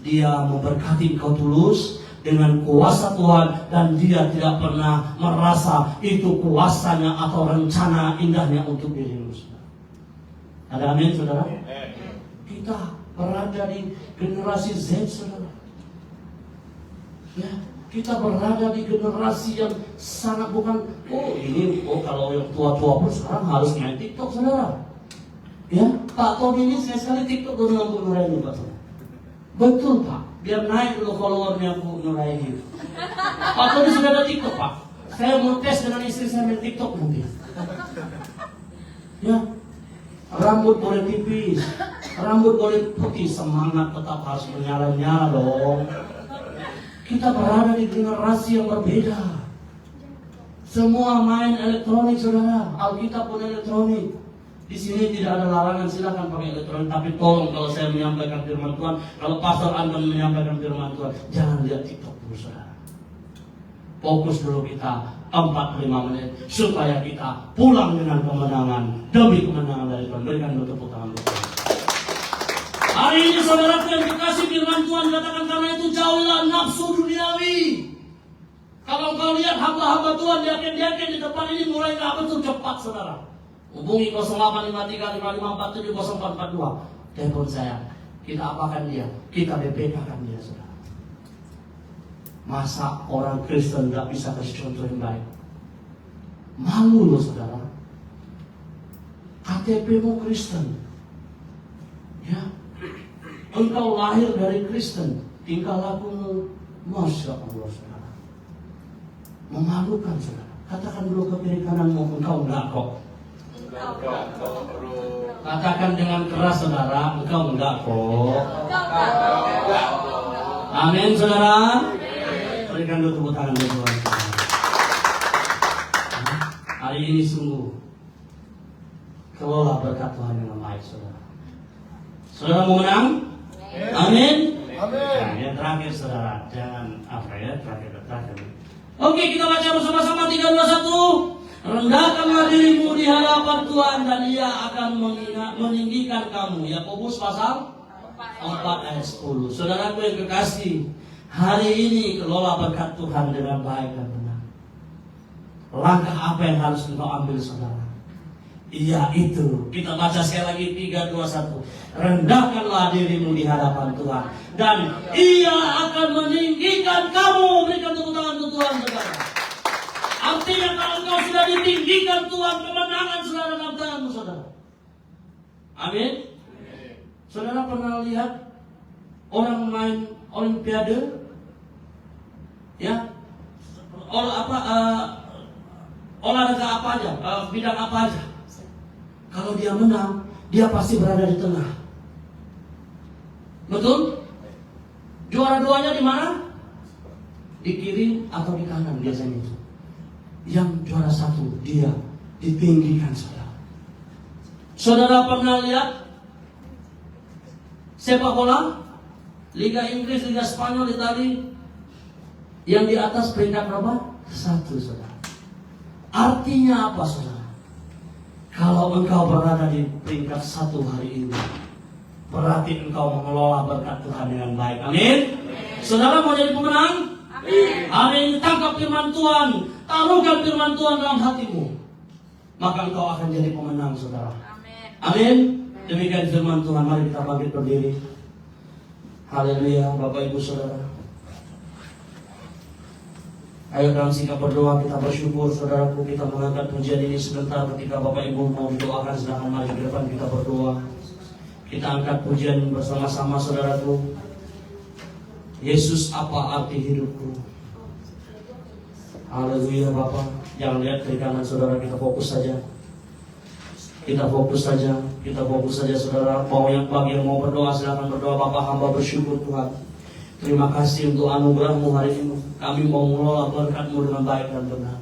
Dia memberkati kau tulus dengan kuasa Tuhan, dan dia tidak pernah merasa itu kuasanya atau rencana indahnya untuk dirimu. Ada amin, saudara? Kita berada di generasi Z, saudara. Ya, kita berada di generasi yang sangat bukan, kalau yang tua-tua pun sekarang harus main TikTok, saudara. Ya, Pak Tommy ini sekali TikTok dengan Bu Nuraini, Pak. Betul, Pak. Biar naik dulu followernya Bu Nuraini. Pak Tommy sudah ada TikTok, Pak. Saya mau tes dengan istri saya main TikTok nanti. Ya, rambut boleh tipis, rambut boleh putih, semangat tetap harus menyala-nyala dong. Kita berada di generasi yang berbeda. Semua main elektronik, saudara. Alkitab pun elektronik. Di sini tidak ada larangan, silakan pakai elektronik. Tapi tolong kalau saya menyampaikan firman Tuhan, kalau pastor Anda menyampaikan firman Tuhan, jangan lihat TikTok dulu, saudara. Fokus dulu kita 45 menit supaya kita pulang dengan kemenangan demi kemenangan dari Tuhan. Berikan dulu tepuk tangan Tuhan. Hari ini saudara yang dikasih firman Tuhan katakan, karena itu jauhilah nafsu duniawi. Kalau kau lihat hamba-hamba Tuhan diaken-diaken di depan ini mulai gak betul cepat, saudara. Hubungi 085355770442. Telepon saya. Kita apakan dia? Kita BPK-kan dia, saudara. Masa orang Kristen gak bisa kasih contoh yang baik? Malu loh, saudara. KTP-mu Kristen. Ya. Engkau lahir dari Kristen. Tingkah lakumu, Masya Allah, saudara. Memalukan, saudara. Katakan dulu ke kiri kananmu, engkau enggak kok. Katakan dengan keras, saudara, engkau enggak kok. Amin, saudara. Berikan dulu tepuk tangan dari Tuhan. Hari ini sungguh kelola berkat Tuhan dengan baik, saudara. Saudara mau menang? Amin. Nah, yang terakhir, saudara, jangan terakhir. Oke, kita baca bersama-sama 3, 2, 1. Rendahkanlah dirimu di hadapan Tuhan dan Ia akan meninggikan kamu. Yakobus pasal 4 ayat 10. Saudaraku yang kekasih, hari ini kelola berkat Tuhan dengan baik dan benar. Langkah apa yang harus kita ambil, saudara? Yaitu, kita baca sekali lagi 3, 2, 1. Rendahkanlah dirimu di hadapan Tuhan dan Ia akan meninggikan kamu. Berikan tepuk tangan untuk Tuhan, saudara. Artinya kalau engkau sudah ditinggikan Tuhan, kemenangan sudah ada dalam tanganmu, saudara. Amin. Saudara pernah lihat orang main olimpiade? Ya, olahraga apa aja, bidang apa aja. Kalau dia menang, dia pasti berada di tengah. Betul? Juara duanya di mana? Di kiri atau di kanan biasanya itu. Yang juara satu, dia ditinggikan, saudara. Saudara pernah lihat sepak bola? Liga Inggris, Liga Spanyol, Italia, yang di atas peringkat berapa? 1, saudara. Artinya apa, saudara? Kalau engkau berada di peringkat 1 hari ini, berarti engkau mengelola berkat Tuhan dengan baik. Amin. Saudara mau jadi pemenang? Amin. Tangkap firman Tuhan, taruhkan firman Tuhan dalam hatimu, maka engkau akan jadi pemenang, saudara. Amin. Demikian firman Tuhan. Mari kita bangkit berdiri. Haleluya, Bapak Ibu Saudara. Ayo dalam sikap berdoa kita bersyukur, saudaraku. Kita mengangkat pujian ini sebentar ketika Bapak Ibu mau mendoakan, sedangkan mari ke depan kita berdoa. Kita angkat pujian bersama-sama, saudaraku. Yesus, apa arti hidupku? Haleluya, Bapak. Jangan lihat kiri kanan, saudara. Kita fokus saja. Kita fokus saja, saudara. Mau yang bagi yang mau berdoa, silakan berdoa. Bapak, hamba bersyukur, Tuhan. Terima kasih untuk anugerah-Mu hari ini. Kami mau mengelola berkat-Mu dengan baik dan benar.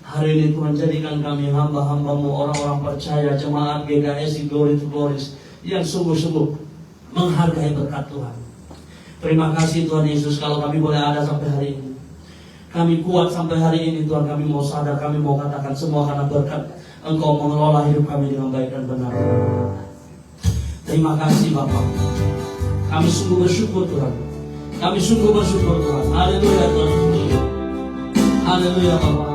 Hari ini Tuhan jadikan kami hamba-hamba-Mu, orang-orang percaya, jemaat GKSI Glory to Glories yang sungguh-sungguh menghargai berkat Tuhan. Terima kasih Tuhan Yesus kalau kami boleh ada sampai hari ini. Kami kuat sampai hari ini Tuhan, kami mau sadar, kami mau katakan semua karena berkat Engkau mengelola hidup kami dengan baik dan benar. Terima kasih Bapak. Kami sungguh bersyukur Tuhan. Kami sungguh bersyukur Tuhan. Haleluya Tuhan. Haleluya Bapak.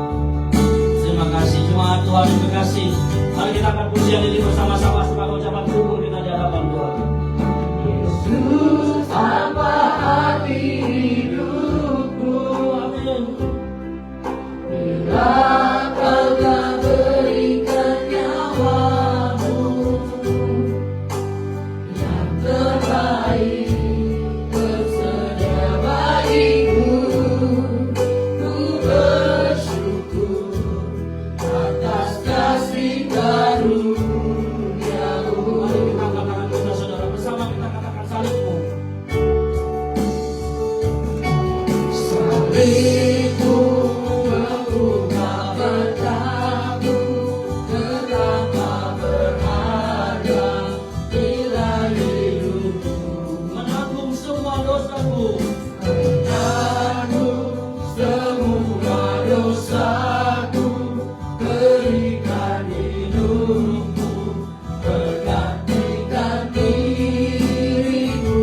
Terima kasih jemaat Tuhan yang terkasih. Mari kita akan pujian ini bersama-sama sebagai ucapan syukur kita di hadapan Tuhan. Yesus apa arti hidupku? Amin. Bila Kau telah berikan nyawa-Mu yang terbaik tersedia bagiku, ku bersyukur atas kasih karunia-Mu. Mari kita angkat tangan kita saudara, bersama kita katakan salibmu. Salibmu membuka berkat-Mu, betapa berharga bila hidupku menanggung semua dosaku, menanggung semua dosaku, berikan hidupku, bergantikan diriku.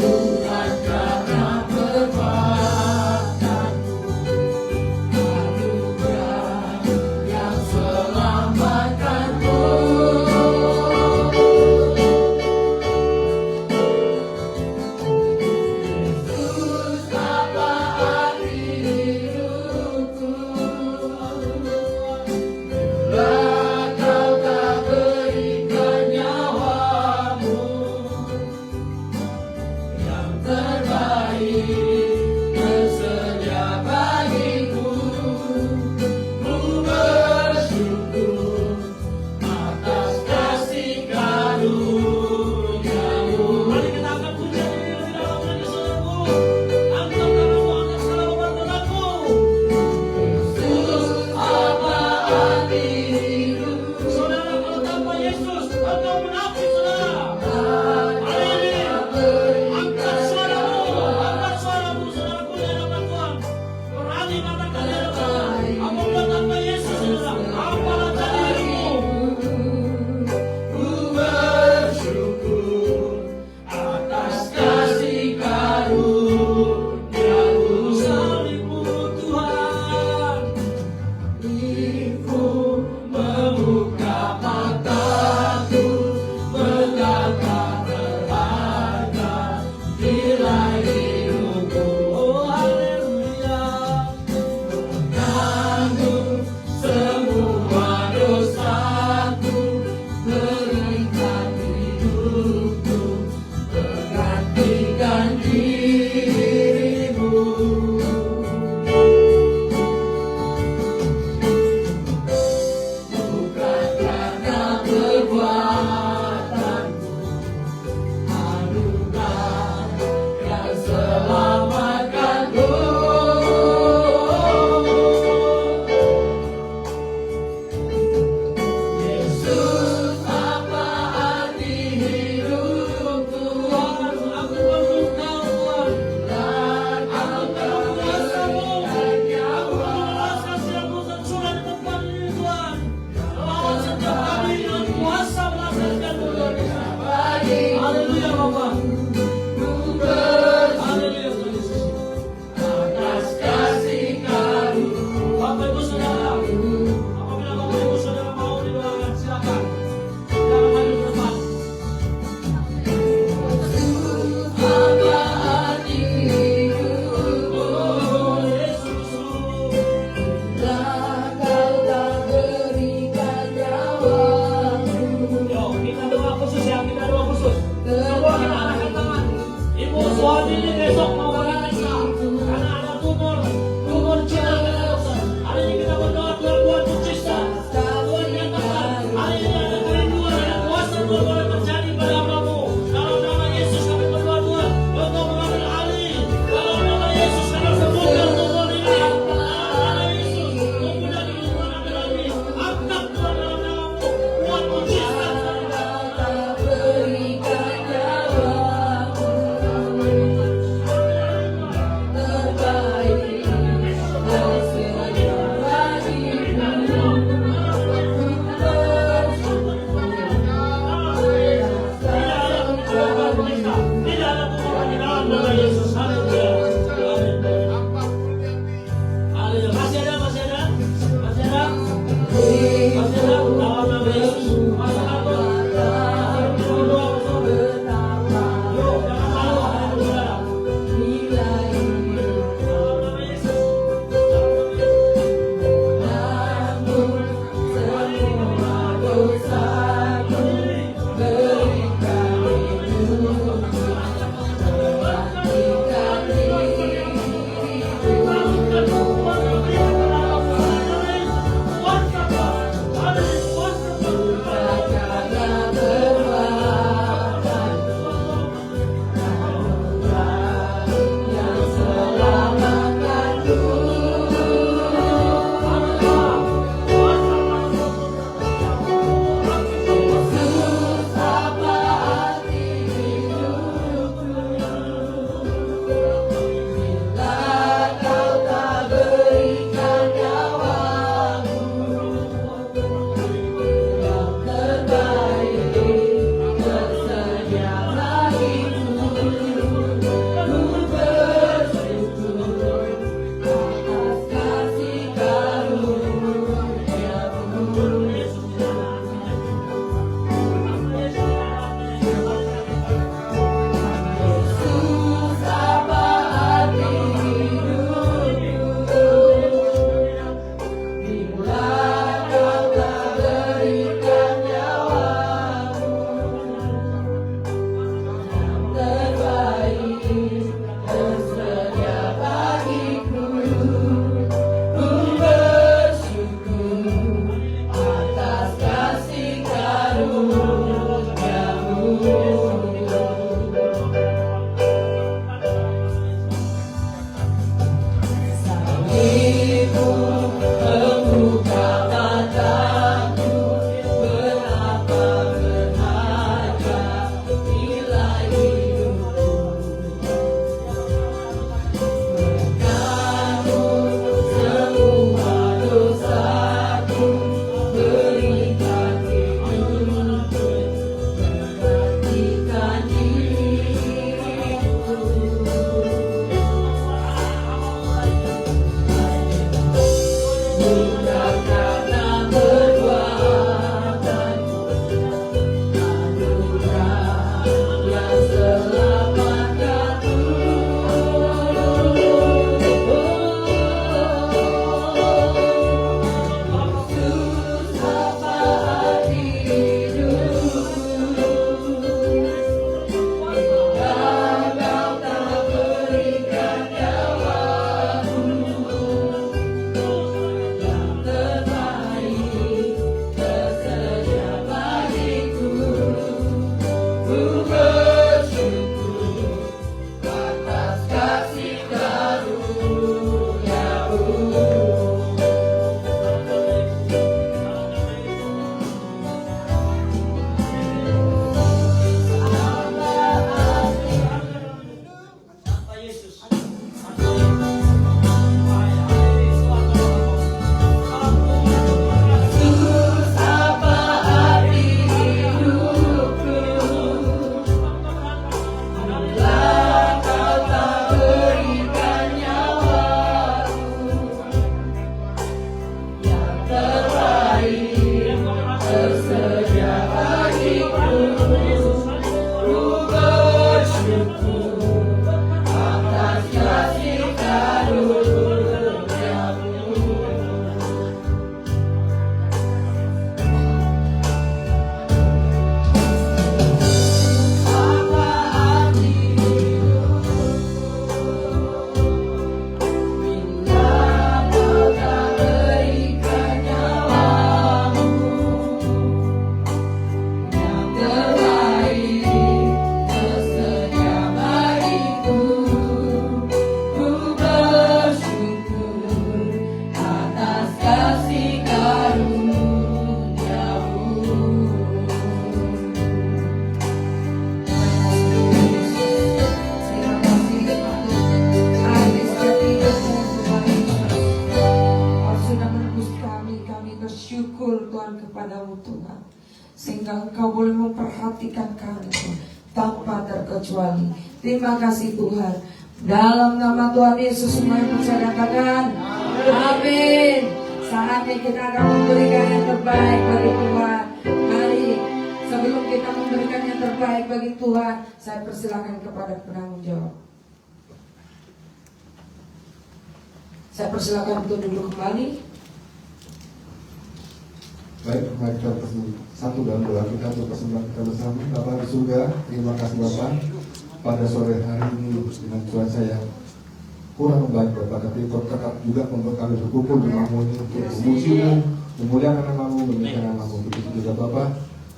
Bukan karena perbuatanku, anugerah yang selamatkanku. Yesus apa arti hidupku? Bila Kau tak berikan nyawa-Mu yang terbaik tersedia bagiku, ku bersyukur atas kasih karunia-Mu. Mari kita angkat pujian ini lebih dalam lagi saudaraku. Angkat tanganmu, angkat selawat tanganmu. Yesus apa arti hidupku? Saudara, kalau tanpa Yesus engkau munafik saudara. Hari ini angkat suaramu, saudaraku di hadapan Tuhan. Berani katakan di hadapan Tuhan, apabila tanpa Yesus saudara, apalah jadi hidupmu? Ku bersyukur atas kasih karunia-Mu. Salibmu Tuhan, Ibu membuka mataku, betapa berharga bila hidupku. Oh haleluya. Menanggung semua dosaku, berikan hidupku, bergantikan dirimu. Bukan karena perbuatanku, anugerah yang selamatkanku. Yesus apa arti hidupku? Aku bersyukur Tuhan. Dan aku telah berikan nyawa. Kasih yang Kau tercurah di tempat ini Tuhan. Lawan setiap kami dengan kuasa melaksanakan Tuhan. Haleluya Bapak. Haleluya Tuhan. Tuhan. Sehingga Engkau boleh memperhatikan kami Tuhan, tanpa terkecuali. Terima kasih Tuhan. Dalam nama Tuhan Yesus semua yang percaya katakan amin. Saatnya kita akan memberikan yang terbaik bagi Tuhan. Mari sebelum kita memberikan yang terbaik bagi Tuhan, saya persilakan kepada penanggung jawab. Saya persilakan untuk duduk kembali. Baik, mari kita bersatu dalam doa kita untuk persembahan kita bersama. Bapa di surga, terima kasih Bapa pada sore hari ini dengan cuaca yang kurang baik Bapa, tapi Kau tetap juga membuat kami berkumpul di rumah-Mu ini untuk memuji-Mu, memuliakan nama-Mu, meninggikan nama-Mu. Begitu juga Bapa,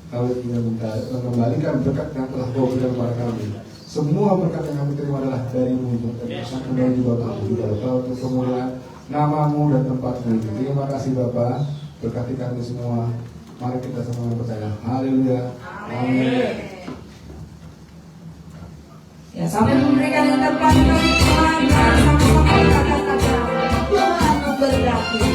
kami ingin mengembalikan berkat yang telah Kau berikan kepada kami. Semua berkat yang kami terima adalah dari-Mu, dan satu dari Bapa juga Bapa untuk kemuliaan nama-Mu dan tempat-Mu. Terima kasih Bapa, berkati kami semua. Mari kita semua percaya. Haleluya. Amin. Ya, sampai memberikan yang terbaik bagi Tuhan, sama-sama katakan Tuhan memberkati.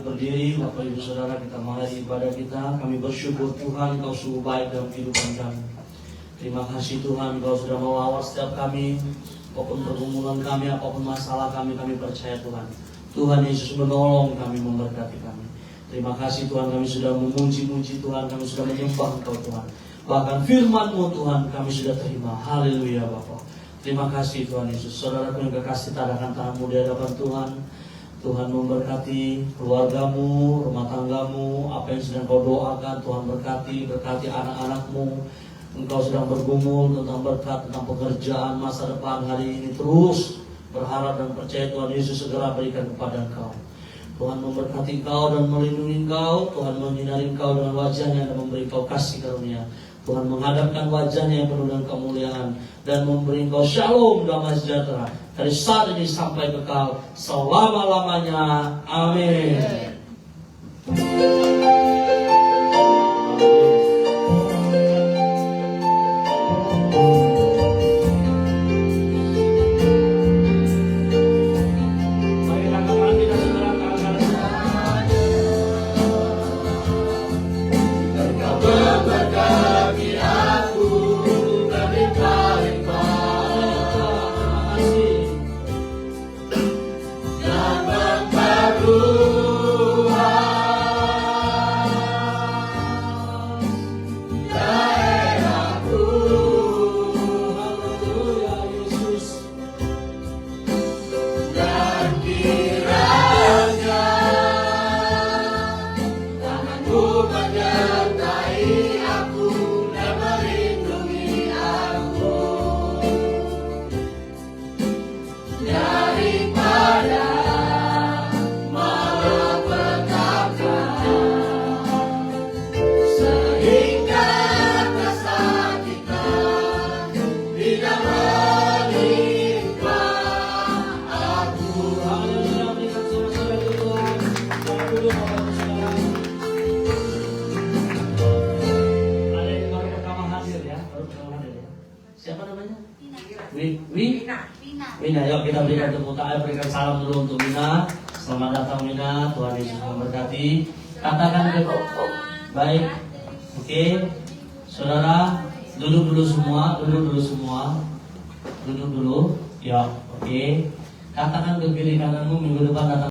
Berdiri, Bapak Ibu Saudara, kita mengakhiri ibadah kita. Kami bersyukur Tuhan, Kau sungguh baik dalam kehidupan kami. Terima kasih Tuhan, Kau sudah melawat setiap kami, apapun pergumulan kami, apapun masalah kami percaya Tuhan. Tuhan Yesus menolong kami, memberkati kami. Terima kasih Tuhan, kami sudah memuji-muji Tuhan, kami sudah menyembah Engkau Tuhan. Bahkan firman-Mu Tuhan, kami sudah terima. Haleluya Bapak. Terima kasih Tuhan Yesus. Saudaraku yang kekasih, tadakan tanganmu di hadapan Tuhan. Tuhan memberkati keluargamu, rumah tanggamu, apa yang sedang kau doakan, Tuhan berkati anak-anakmu. Engkau sedang bergumul tentang berkat, tentang pekerjaan, masa depan hari ini, terus berharap dan percaya Tuhan Yesus segera berikan kepada engkau. Tuhan memberkati engkau dan melindungi engkau. Tuhan menyinari engkau dengan wajahnya dan memberi engkau kasih karunia. Tuhan menghadapkan wajahnya yang penuh dengan kemuliaan dan memberi engkau shalom, damai sejahtera dari saat ini sampai kekal selama-lamanya. Amin. Mina, yuk kita berikan tepuk tangan, berikan salam dulu untuk Mina. Selamat datang Mina, Tuhan Yesus memberkati. Katakan ke baik, oke, saudara, Duduk dulu semua, duduk dulu semua. Duduk dulu. Ya, oke. Katakan ke kiri kananmu minggu depan datang